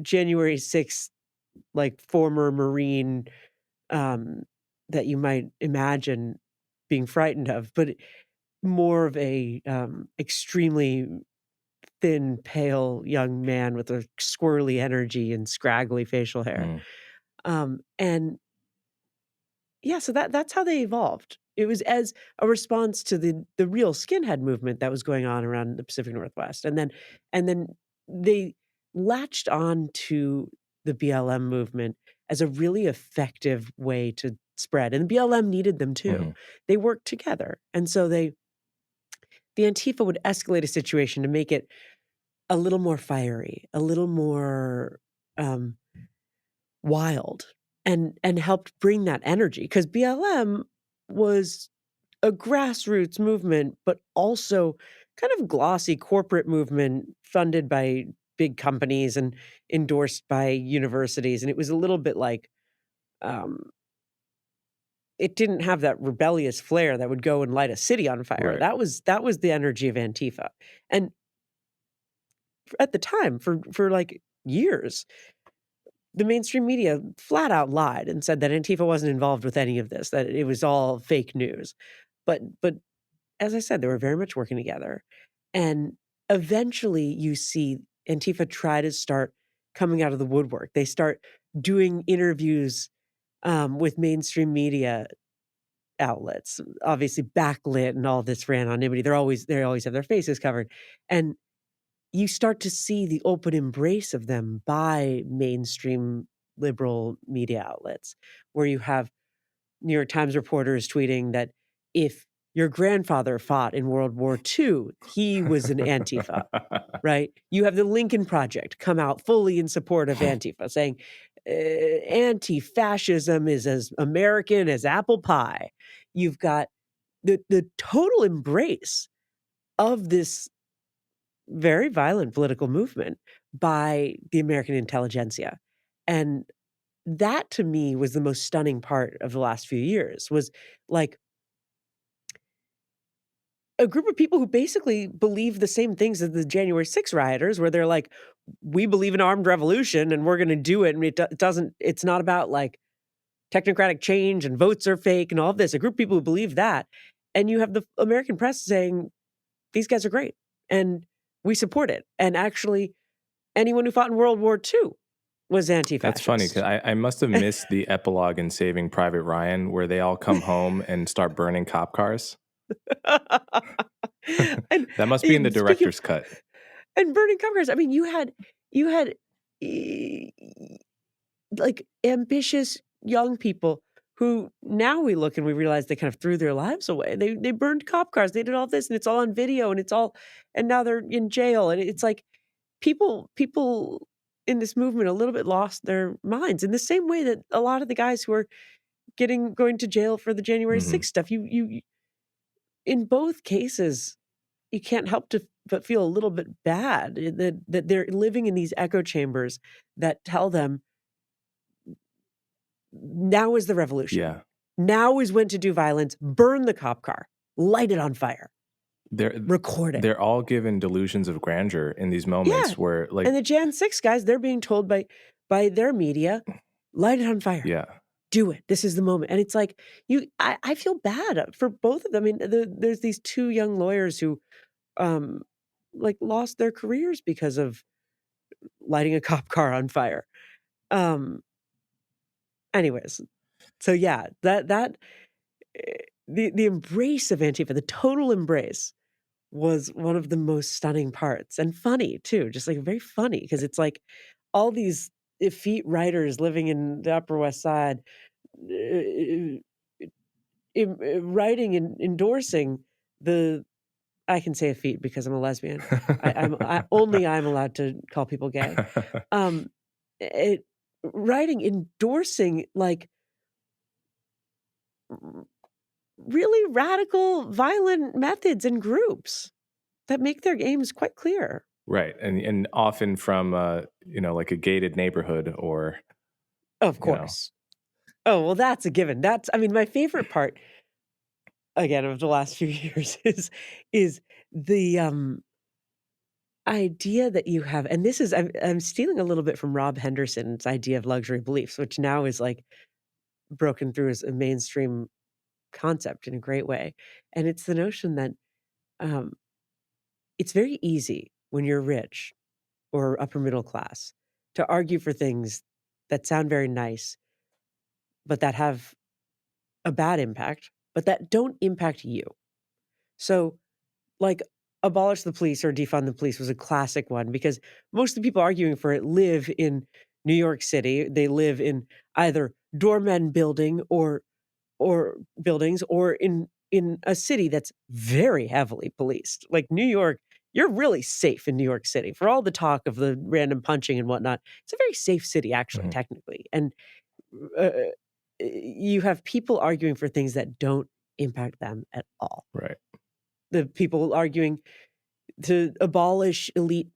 January 6th like former Marine um that you might imagine being frightened of, but more of a extremely thin, pale young man with a squirrely energy and scraggly facial hair. Hmm. And yeah, so that's how they evolved. It was as a response to the real skinhead movement that was going on around the Pacific Northwest. And then they latched on to the BLM movement as a really effective way to spread. And the BLM needed them too. Hmm. They worked together. And so the Antifa would escalate a situation to make it a little more fiery, a little more um wild, and helped bring that energy, because BLM was a grassroots movement, but also kind of glossy corporate movement funded by big companies and endorsed by universities, and it was a little bit like, um, it didn't have that rebellious flair that would go and light a city on fire. Right. That was the energy of Antifa, and at the time, for, like, years, the mainstream media flat out lied and said that Antifa wasn't involved with any of this, that it was all fake news. But as I said, they were very much working together. And eventually you see Antifa try to start coming out of the woodwork. They start doing interviews with mainstream media outlets, obviously backlit and all this for anonymity. They always have their faces covered. And you start to see the open embrace of them by mainstream liberal media outlets, where you have New York Times reporters tweeting that if your grandfather fought in World War II, he was an Antifa, right? You have the Lincoln Project come out fully in support of Antifa, saying anti-fascism is as American as apple pie. You've got the total embrace of this very violent political movement by the American intelligentsia. And that to me was the most stunning part of the last few years, was like a group of people who basically believe the same things as the January 6 rioters, where they're like, we believe in armed revolution and we're going to do it. And it's not about like technocratic change and votes are fake and all of this. A group of people who believe that. And you have the American press saying, these guys are great and we support it. And actually, anyone who fought in World War II was That's funny because anti-fascist. I must have missed the epilogue in Saving Private Ryan where they all come home and start burning cop cars. And That must be in the speaking of director's cut. and burning cop cars, I mean, you had, like, ambitious young people who now we look and we realize they kind of threw their lives away. They burned cop cars, they did all this, and it's all on video, and now they're in jail, and it's like people in this movement a little bit lost their minds in the same way that a lot of the guys who are going to jail for the January Hmm. 6th stuff, you in both cases, you can't help to but feel a little bit bad that they're living in these echo chambers that tell them, "Now is the revolution. Yeah. Now is when to do violence. Burn the cop car. Light it on fire. They're Record it." they're all given delusions of grandeur in these Yeah, moments where, like, and the Jan 6 guys, they're being told by their media, "Light it on fire. yeah, Do it. This is the moment." And it's like, I feel bad for both of them. I mean, there's these 2 young lawyers who, um, like, lost their careers because of lighting a cop car on fire. Um, anyways, so yeah, the embrace of Antifa, the total embrace was one of the most stunning parts and funny too, just, like, very funny because it's like all these effete writers living in the Upper West Side, uh, writing and endorsing the I can say effete because I'm a lesbian. I'm allowed to call people gay. Um, it writing, endorsing, like, r really radical, violent methods and groups that make their aims quite clear. right, and often from, like a gated neighborhood or, Of you know course. Oh, well, that's a given. That's I mean, my favorite part, again, of the last few years is the, idea that you have and this is I'm stealing a little bit from Rob Henderson's idea of luxury beliefs, which now is, like, broken through as a mainstream concept in a great way, and it's the notion that, um, it's very easy when you're rich or upper middle class to argue for things that sound very nice, but that have a bad impact, but that don't impact you. So, like, abolish the police or defund the police was a classic one because most of the people arguing for it live in New York City. They live in either doorman or buildings or in a city that's very heavily policed. Like New York, you're really safe in New York City for all the talk of the random punching and whatnot. It's a very safe city, actually, Mhm, technically. And uh, you have people arguing for things that don't impact them at all. right. The people arguing to abolish elite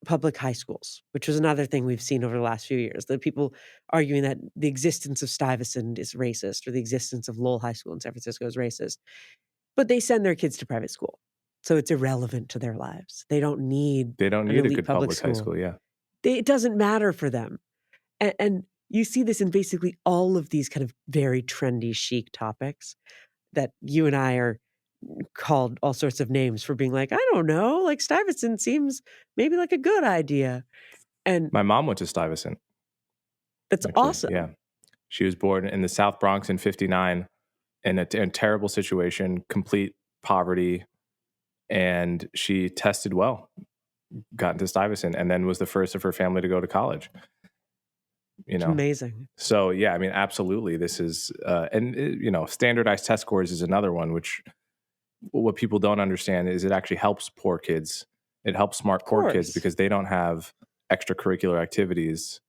public high schools, which was another thing we've seen over the last few years. The people arguing that the existence of Stuyvesant is racist or the existence of Lowell High School in San Francisco is racist, but they send their kids to private school. So it's irrelevant to their lives. They don't need They don't an need a elite good public public high school. school, yeah. It doesn't matter for them. And you see this in basically all of these kind of very trendy chic topics that you and I are called all sorts of names for being like, "I don't know, like Stuyvesant seems maybe like a good idea." And My mom went to Stuyvesant, that's actually, yeah. awesome. She was born in the South Bronx in '59 in a terrible situation, complete poverty, and she tested well, got into Stuyvesant, and then was the first of her family to go to college, you It's know? amazing. So, yeah, I mean, absolutely, this is, standardized test scores is another one, which what people don't understand is it actually helps poor kids. It helps Of smart poor kids course. because they don't have extracurricular activities,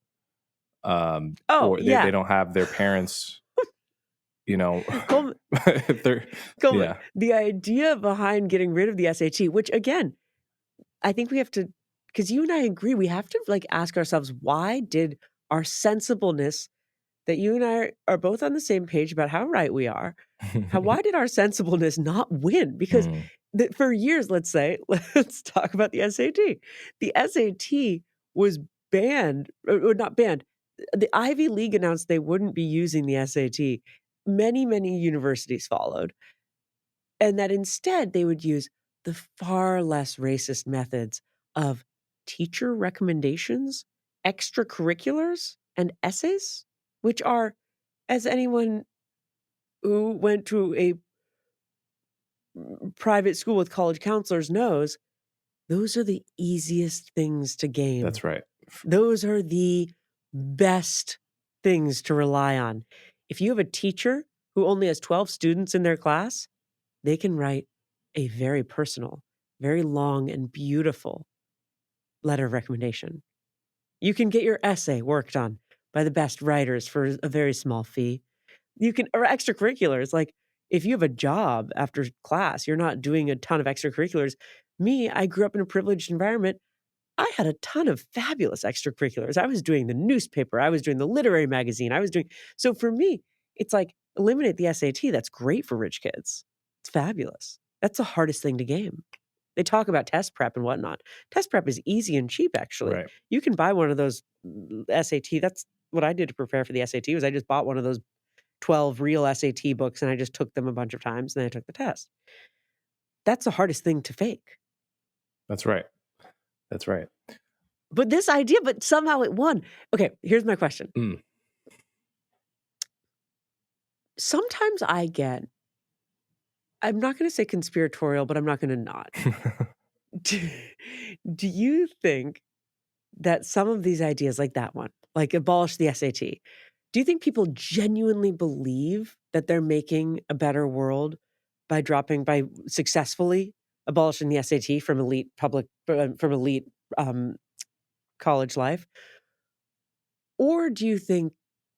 Oh, or they yeah. don't have their parents, you know, Coleman they're Coleman, yeah. the idea behind getting rid of the SAT, which again, I think we have to, because you and I agree, we have to, like, ask ourselves, why did our sensibleness that you and I are both on the same page about how right we are. How why did our sensibleness not win? Because Mm, for years, let's say, let's talk about the SAT. The SAT was banned, or not banned. The Ivy League announced they wouldn't be using the SAT. Many universities followed, and that instead they would use the far less racist methods of teacher recommendations, extracurriculars, and essays, which are, as anyone who went to a private school with college counselors knows, those are the easiest things to game. that's right. Those are the best things to rely on. If you have a teacher who only has 12 students in their class, they can write a very personal, very long and beautiful letter of recommendation. You can get your essay worked on by the best writers for a very small fee. You can, or extracurriculars, like if you have a job after class, you're not doing a ton of extracurriculars. Me, I grew up in a privileged environment. I had a ton of fabulous extracurriculars. I was doing the newspaper, I was doing the literary magazine, I was doing, so for me, it's like eliminate the SAT. That's great for rich kids. It's fabulous. That's the hardest thing to game. They talk about test prep and whatnot. Test prep is easy and cheap, actually. Right. You can buy one of those SAT. That's what I did to prepare for the SAT. Was I just bought one of those 12 real SAT books and I just took them a bunch of times and then I took the test. That's the hardest thing to fake. That's right. That's right. But this idea, but somehow it won. Okay, here's my question. Mm. Sometimes I get, I'm not going to say conspiratorial, but I'm not going to not. Do you think that some of these ideas, like that one, like abolish the SAT, do you think people genuinely believe that they're making a better world by successfully abolishing the SAT from elite college life? Or do you think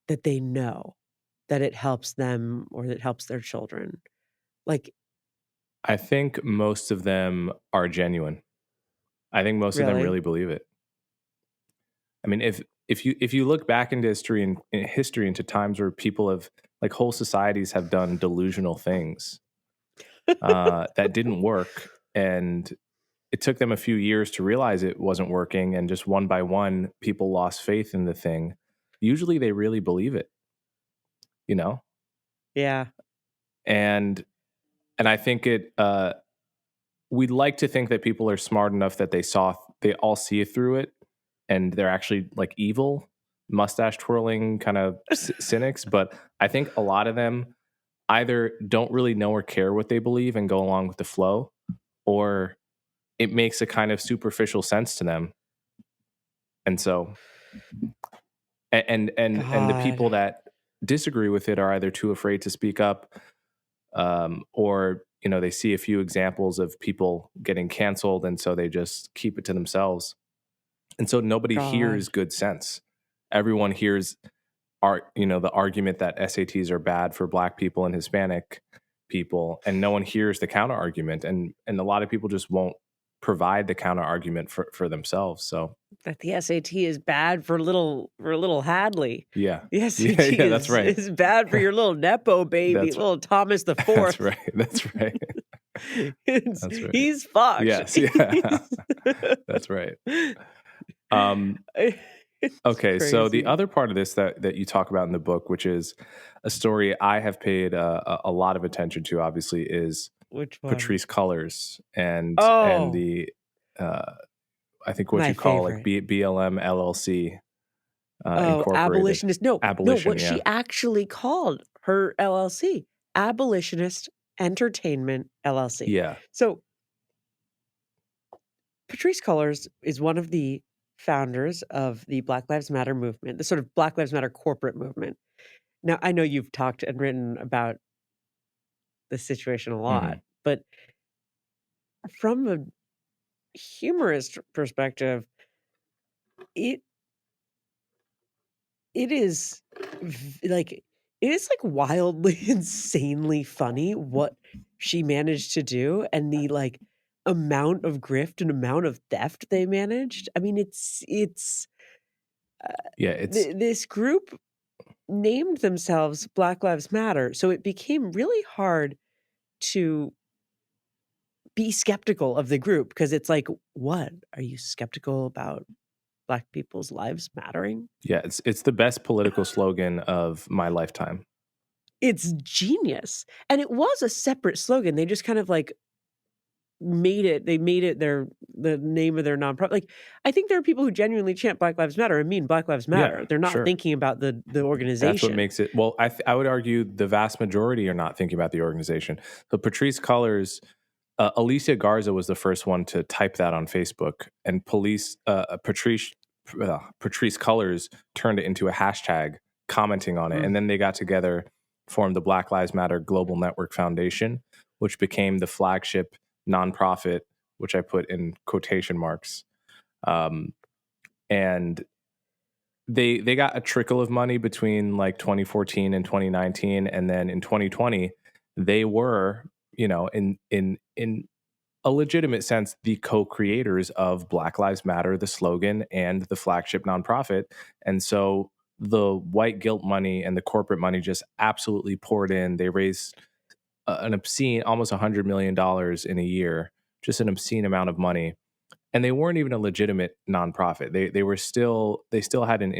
that they know that it helps them or that it helps their children? Like, I think most of them are genuine. I think most of them really? really believe it. I mean, if you look back into history and in history into times where people have, like, whole societies have done delusional things that didn't work, and it took them a few years to realize it wasn't working, and just one by one, people lost faith in the thing. Usually, they really believe it, you know, Yeah. and I think it. We'd like to think that people are smart enough that they all see it through it, and they're actually like evil, mustache twirling kind of cynics. But I think a lot of them either don't really know or care what they believe and go along with the flow, or it makes a kind of superficial sense to them. And so, and the people God. that disagree with it are either too afraid to speak up, or they see a few examples of people getting canceled, and so they just keep it to themselves. And so nobody hears God. good sense. Everyone hears the argument that SATs are bad for Black people and Hispanic people, and no one hears the counter argument. And a lot of people just won't provide the counter argument for themselves. So That the SAT is bad for little Hadley. yeah, The yeah, SAT yeah. That's right. is bad for your little Nepo baby, That's little Thomas the that's Fourth. right. That's right. That's right. He's fucked. Yes. Yeah. That's right. Um, It's Okay, so the crazy. other part of this that you talk about in the book, which is a story I have paid a lot of attention to, obviously, is Which one? Patrice Cullors and Oh, the I think what my you call like favorite. BLM LLC Oh, Incorporated abolitionist. No, no, abolition. what Yeah, she actually called her LLC, Abolitionist Entertainment LLC. yeah, So Patrice Cullors is one of the founders of the Black Lives Matter movement, the sort of Black Lives Matter corporate movement. Now, I know you've talked and written about the situation a hmm lot, but from a humorist perspective, it it is like it is like wildly insanely funny what she managed to do and the like amount of grift and amount of theft they managed. I mean, it's yeah. It's this group named themselves Black Lives Matter, so it became really hard to be skeptical of the group because it's like, what? Are you skeptical about Black people's lives mattering? yeah. It's the best political slogan of my lifetime. It's genius. And it was a separate slogan. They just kind of like made it the name of their nonprofit. Like, I think there are people who genuinely chant Black Lives Matter and mean Black Lives Yeah, Matter. They're not sure. thinking about the That's what organization. makes it. Well, I would argue the vast majority are not thinking about the organization. So Patrice Cullors, Alicia Garza was the first one to type that on Facebook, and Patrice Cullors turned it into a hashtag commenting on it. And then they got together, formed the Black Lives Matter Global Network Foundation, which became the flagship nonprofit, which I put in quotation marks. And they got a trickle of money between like 2014 and 2019, and then in 2020 they were, in a legitimate sense, the co-creators of Black Lives Matter, the slogan, and the flagship nonprofit. And so the white guilt money and the corporate money just absolutely poured in. They raised an obscene, almost $100 million in a year, just an obscene amount of money. And they weren't even a legitimate nonprofit. They still had an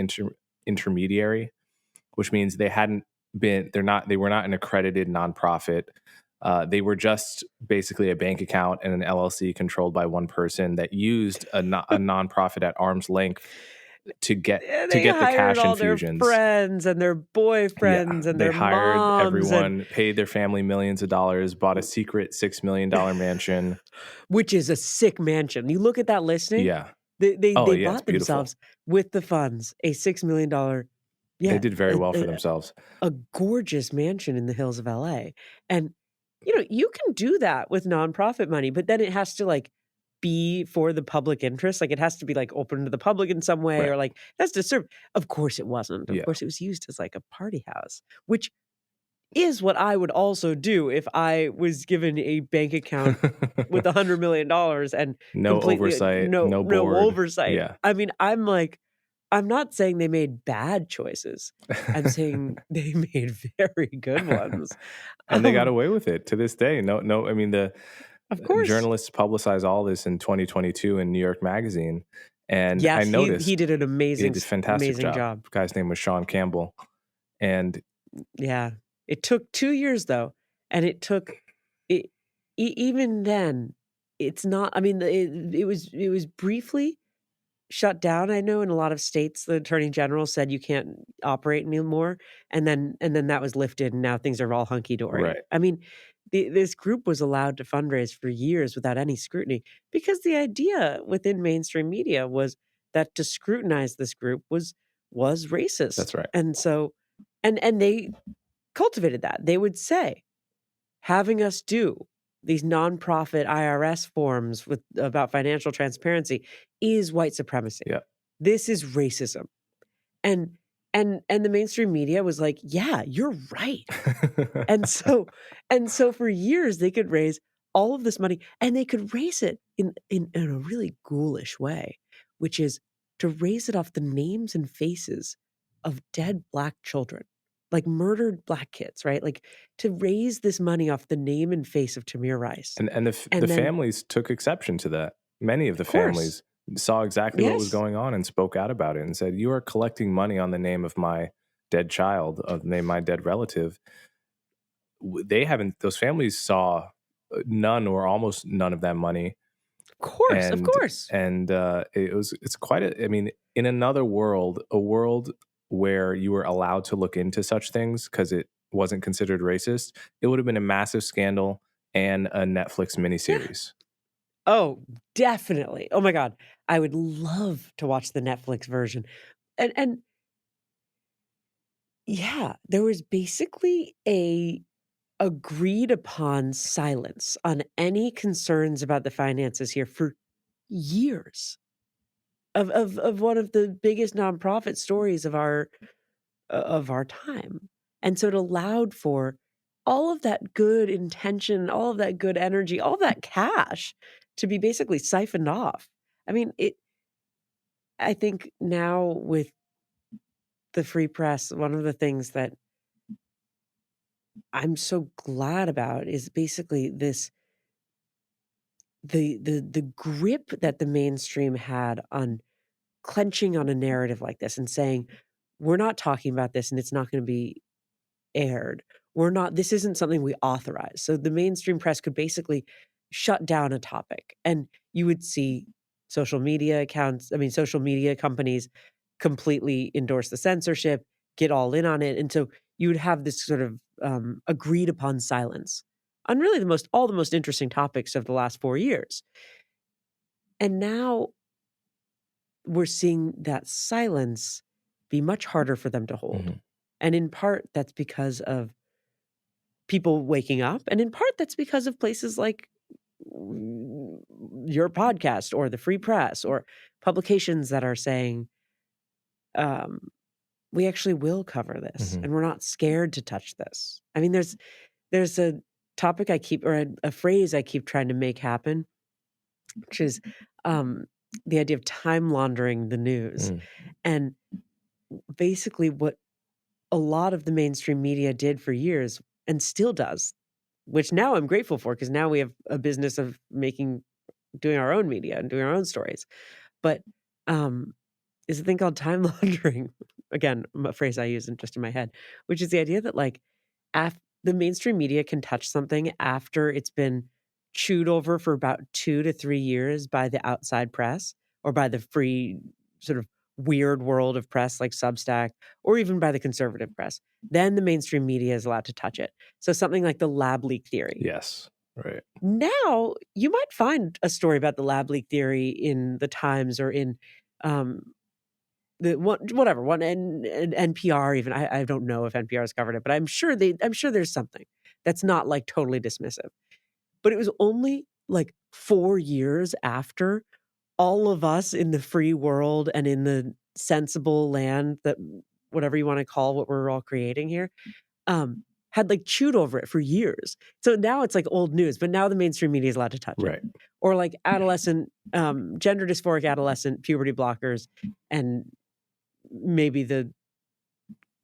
intermediary, which means they were not an accredited nonprofit. They were just basically a bank account and an LLC controlled by one person that used a nonprofit at arm's length to get They the hired cash all their infusions. friends and their Yeah, boyfriends and they their hired moms, and everyone, paid their family millions of dollars, bought a secret $6 million mansion. which is a sick mansion. You look at that listing, Yeah. they Oh yeah, it's bought beautiful. themselves with the funds a $6 million, They yeah, did very well for themselves. a gorgeous mansion in the hills of LA. And, you can do that with nonprofit money, but then it has to, like, be for the public interest. Like, it has to be, like, open to the public in some way, Right. or, like, it has to serve. Of course it wasn't. Of Yeah. course it was used as, like, a party house, which is what I would also do if I was given a bank account with $100 million and No completely, oversight, no no no board. oversight. Yeah. I mean, I'm not saying they made bad choices. I'm saying they made very good ones. And they got Um, away with it to this day. I mean, the of course. journalists publicized all this in 2022 in New York Magazine. And I Yes, he noticed did an he did a fantastic amazing job. job. The guy's name was Sean Campbell. And Yeah. It took 2 years though, and it took it even then, it's not, I mean, it was briefly shut down. I know in a lot of states, the attorney general said you can't operate anymore, and then that was lifted, and now things are all hunky dory. right. I mean, this group was allowed to fundraise for years without any scrutiny, because the idea within mainstream media was that to scrutinize this group was racist, That's right. and so and they cultivated that. They would say, having us do these nonprofit IRS forms about financial transparency is white supremacy. Yeah. This is racism. And and the mainstream media was like, "Yeah, you're right." And so for years they could raise all of this money, and they could raise it in a really ghoulish way, which is to raise it off the names and faces of dead Black children, like murdered Black kids, right? Like, to raise this money off the name and face of Tamir Rice. And the And then, families took exception to that. Many of the of course, families saw exactly what was yes, going on and spoke out about it and said, "You are collecting money on the name of my dead child, of the name of my dead relative." They haven't. Those families saw none or almost none of that money, of and course. it's quite a. I mean, in another world, a world where you were allowed to look into such things because it wasn't considered racist, it would have been a massive scandal and a Netflix Yeah. miniseries. Oh, definitely. Oh my god. I would love to watch the Netflix version. And yeah, there was basically a agreed upon silence on any concerns about the finances here for years, of one of the biggest nonprofit stories of our time. And so it allowed for all of that good intention, all of that good energy, all of that cash to be basically siphoned off. I mean, I think now with the free press, one of the things that I'm so glad about is basically this the grip that the mainstream had on clenching on a narrative like this and saying, we're not talking about this and it's not going to be aired. We're not, this isn't something we authorize. So the mainstream press could basically shut down a topic, and you would see social media companies completely endorse the censorship, get all in on it. And so you would have this sort of agreed upon silence on really all the most interesting topics of the last 4 years. And now we're seeing that silence be much harder for them to hold. Mhm. And in part, that's because of people waking up, and in part, that's because of places like your podcast or the Free Press or publications that are saying, um, "We actually will cover this, Mhm. and we're not scared to touch this." I mean, there's a topic I keep or a phrase I keep trying to make happen, which is, um, the idea of time laundering the news. Mm. And basically what a lot of the mainstream media did for years and still does, which now I'm grateful for because now we have a business of doing our own media and doing our own stories. But, um, is a thing called time laundering. Again, a phrase I use just in my head, which is the idea that, like, the mainstream media can touch something after it's been chewed over for about 2 to 3 years by the outside press or by the free, sort of weird world of press like Substack or even by the conservative press. Then the mainstream media is allowed to touch it. So something like the lab leak theory. Yes. Right. Now, you might find a story about the lab leak theory in the Times or in, um, the whatever one and NPR even. I don't know if NPR has covered it, but I'm sure there's something that's not, like, totally dismissive. But it was only, like, 4 years after all of us in the free world and in the sensible land that whatever you wanna call what we're all creating here, had, like, chewed over it for years. So now it's like old news, but now the mainstream media is allowed to touch it. Right. Or like gender dysphoric adolescent puberty blockers and maybe the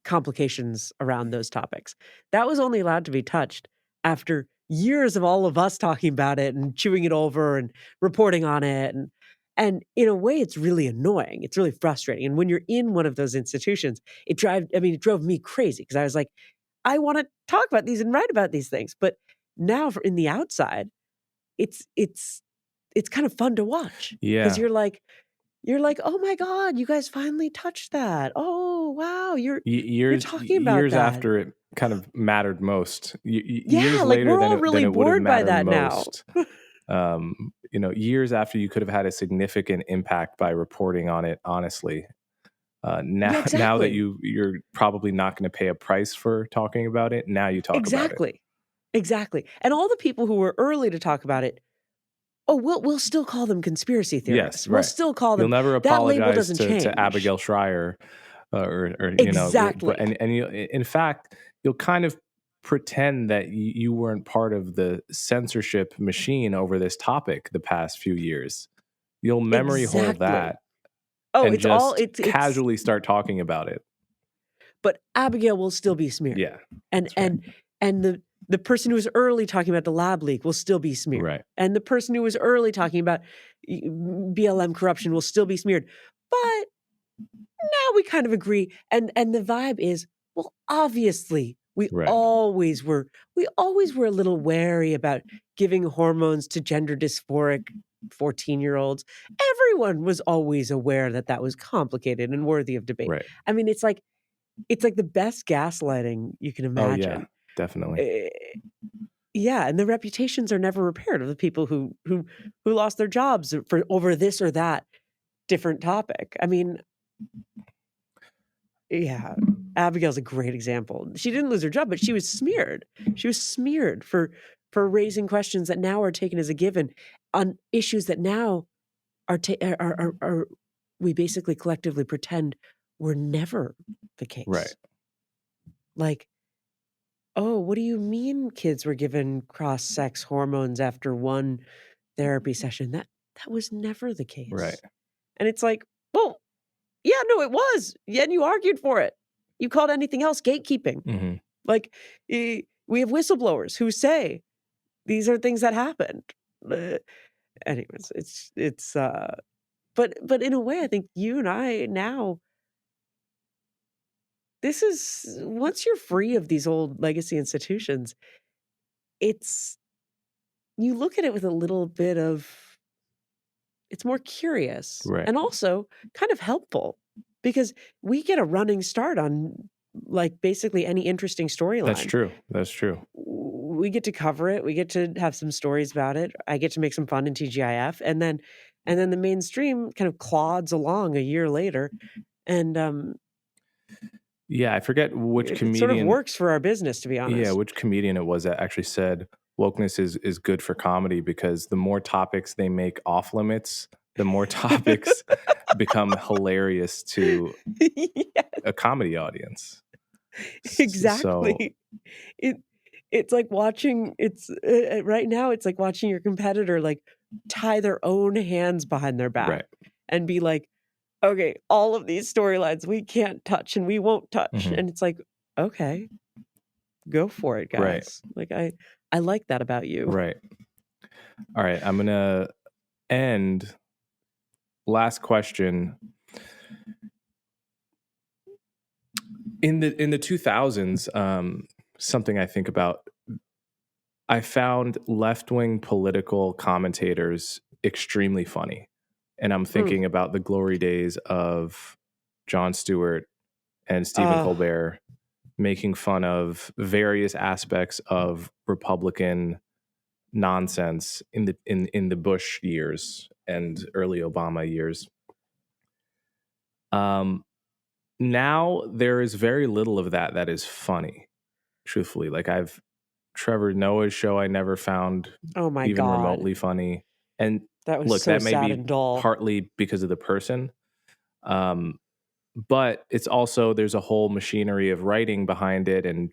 complications around those topics. That was only allowed to be touched after years of all of us talking about it and chewing it over and reporting on it. And in a way, it's really annoying. It's really frustrating. And when you're in one of those institutions, it drove me crazy because I was like, I want to talk about these and write about these things. But now in the outside, it's kind of fun to watch because Yeah. you're like, "Oh my god, you guys finally touched that. Oh, wow, you're talking about Years that." after it kind of mattered most. Yeah, Years like, later we're than all it really would have bored by mattered that now. most. Years after you could have had a significant impact by reporting on it honestly. Yeah, Now that exactly. you're probably not gonna pay a price for talking about it, now you talk about it. Exactly. Exactly. And all the people who were early to talk about it, oh, we'll still call them conspiracy Yes, theorists. We'll right. still call You'll them never that label apologize doesn't to change. Abigail Schreier, or but Exactly. you, in fact, you'll kind of pretend that you weren't part of the censorship machine over this topic the past few years. You'll memory hole Exactly. that Oh, and it's all just it's casually start talking about it. but Abigail will still be smeared. Yeah, And that's right. and the person who was early talking about the lab leak will still be smeared. Right, And the person who was early talking about BLM corruption will still be smeared. But now we kind of agree. And the vibe is, well, obviously, right, we always were a little wary about giving hormones to gender dysphoric 14-year-olds. Everyone was always aware that that was complicated and worthy of debate. right. I mean, it's like the best gaslighting you can Oh, yeah, imagine. definitely. Eh, yeah, and the reputations are never repaired of the people who lost their jobs for over this or that different topic. I mean, yeah, Abigail's a great example. She didn't lose her job, but she was smeared. She was smeared for raising questions that now are taken as a given on issues that now are we basically collectively pretend were never the Right, case. Like, oh, what do you mean kids were given cross-sex hormones after one therapy session? That was never the right. case. And it's like, well, yeah, no, it was. Yeah, and you argued for it. You called anything else gatekeeping. Mhm. Like, we have whistleblowers who say these are things that happened. Uh, anyways, but in a way, I think you and I now, this is once you're free of these old legacy institutions, it's you look at it with a little bit of it's more curious Right. and also kind of helpful because we get a running start on like basically any interesting That's storyline. true. That's true. We get to cover it. We get to have some stories about it. I get to make some fun in TGIF, and then the mainstream kind of clods along a year later, and Yeah, I forget which It sort of comedian. works for our business, to be Yeah, honest. which comedian it was that actually said wokeness is good for comedy because the more topics they make off limits, the more topics become hilarious to Yeah, a comedy audience. So exactly. It it's like watching right now, it's like watching your competitor, like, tie their own hands behind their back right. and be like, "Okay, all of these storylines we can't touch and we won't touch." Mhm. And it's like, "Okay, go for it, Right. guys." Like, I like that about you. Right. All right, I'm going to end last question. In the 2000s, something I think about, I found left-wing political commentators extremely funny. And I'm Mm. thinking about the glory days of Jon Stewart and Stephen Oh, Colbert making fun of various aspects of Republican nonsense in the Bush years and early Obama years. Um, Now there is very little of that is funny. Truthfully, like I've Trevor Noah's show, I never found oh my even god. remotely funny. And That was look, so that may sad be and dull. partly because of the person. Um, but it's also there's a whole machinery of writing behind it and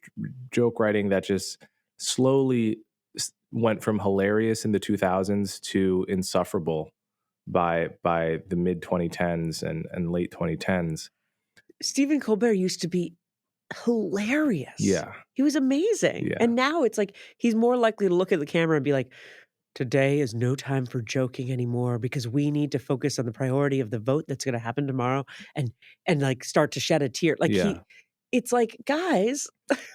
joke writing that just slowly went from hilarious in the 2000s to insufferable by the mid 2010s and late 2010s. Stephen Colbert used to be hilarious. Yeah, He was amazing. yeah, And now it's like he's more likely to look at the camera and be like, "Today is no time for joking anymore because we need to focus on the priority of the vote that's gonna happen tomorrow," and, like, start to shed a tear. Like, yeah. it's like, "Guys."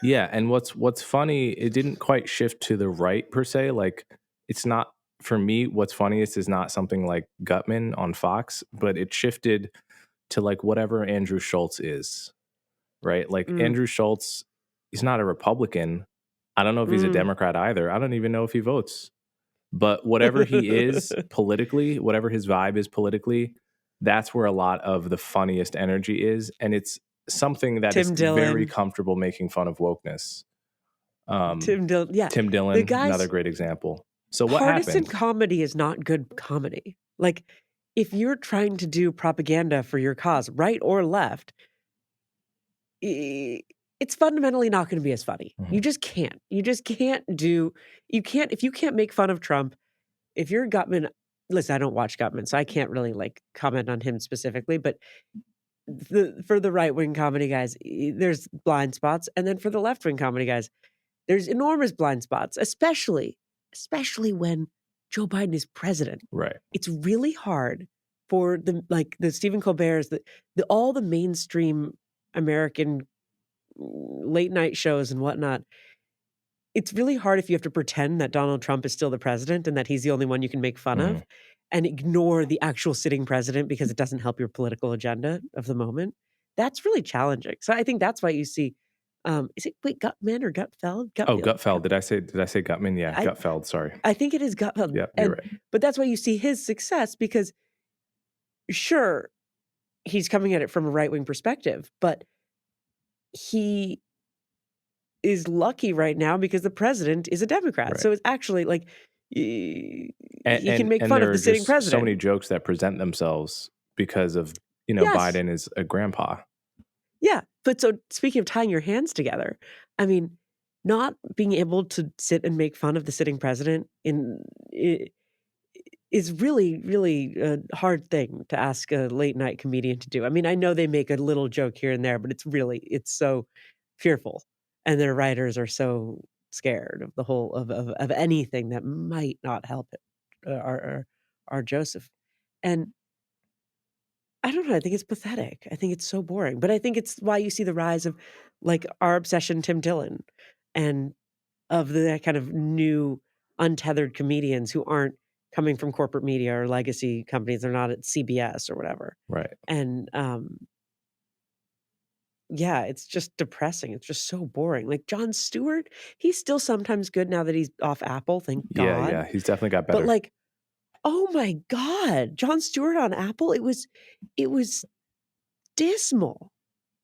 Yeah, and what's funny, it didn't quite shift to the right per se. Like it's not for me. What's funniest is not something like Gutman on Fox, but it shifted to like whatever Andrew Schultz is, right? Like Mm, Andrew Schultz, he's not a Republican. I don't know if he's a mm. Democrat either. I don't even know if he votes. But whatever he is politically, whatever his vibe is politically, that's where a lot of the funniest energy is. And it's something that is Tim very Dillon. comfortable making fun of wokeness. Tim Dillon, yeah. Tim The Dillon, another guy's great example. So what Partisan happened? comedy is not good comedy. Like, if you're trying to do propaganda for your cause, right or left, I it's fundamentally not gonna be as funny. You Mhm. just can't. You can't if you can't make fun of Trump, if you're Gutman. Listen, I don't watch Gutman, so I can't really, like, comment on him specifically, but for the right-wing comedy guys, there's blind spots, and then for the left-wing comedy guys, there's enormous blind spots, especially when Joe Biden is president. Right, It's really hard for the Stephen Colbert's, the all the mainstream American late night shows and whatnot. It's really hard if you have to pretend that Donald Trump is still the president and that he's the only one you can make fun mhm, of, and ignore the actual sitting president because it doesn't help your political agenda of the moment. That's really challenging. So I think that's why you see, is it wait, Gutman or Gutfeld? oh, Gutfield. Gutfeld, did I say Gutman? Yeah, I Gutfeld, sorry. I think it is Gutfeld, Yep, you're right. but that's why you see his success because sure, he's coming at it from a right-wing perspective, but he is lucky right now because the president is a Democrat. Right. So it's actually like he And he can and make and fun of there the are sitting just so many president. jokes that present themselves because of, Yes. Biden is a grandpa. Yeah. But so speaking of tying your hands together, I mean, not being able to sit and make fun of the sitting president is really, really a hard thing to ask a late night comedian to do. I mean, I know they make a little joke here and there, but it's so fearful, and their writers are so scared of the whole of anything that might not help it, our Joseph. And I don't know, I think it's pathetic. I think it's so boring, but I think it's why you see the rise of, like, our obsession Tim Dillon and of the kind of new untethered comedians who aren't coming from corporate media or legacy companies, they're not at CBS or whatever. Right. And, yeah, it's just depressing, it's just so boring. Like, Jon Stewart, he's still sometimes good now that he's off Apple, thank Yeah, God. yeah, he's definitely got But, better. like, oh my god, Jon Stewart on Apple, it was dismal.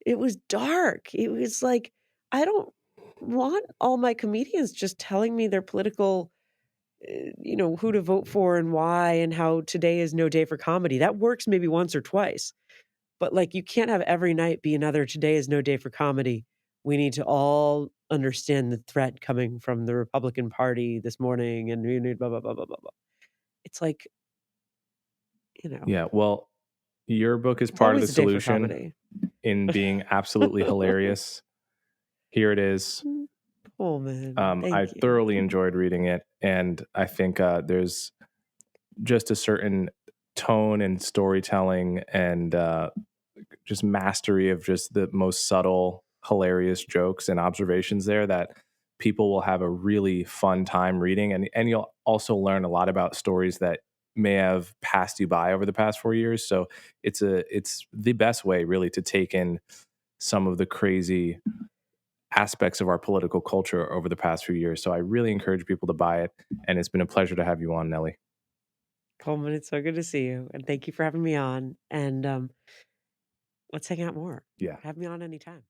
It was dark. It was like, I don't want all my comedians just telling me their political, who to vote for and why and how today is no day for comedy. That works maybe once or twice, but, like, you can't have every night be another "Today is no day for comedy." We need to all understand the threat coming from the Republican Party this morning, and we need blah, blah, blah, blah, blah, blah. It's like, you know, Yeah, well, your book is part of the always a day for solution comedy. in being absolutely hilarious. Here it is. Mm, Coleman, I thank you. thoroughly enjoyed reading it, and I think there's just a certain tone and storytelling and just mastery of just the most subtle, hilarious jokes and observations there that people will have a really fun time reading, and you'll also learn a lot about stories that may have passed you by over the past 4 years. So it's the best way really to take in some of the crazy aspects of our political culture over the past few years. So I really encourage people to buy it, and it's been a pleasure to have you on, Nelly. Coleman, it's so good to see you, and thank you for having me on, and, let's hang out more. Yeah. Have me on anytime.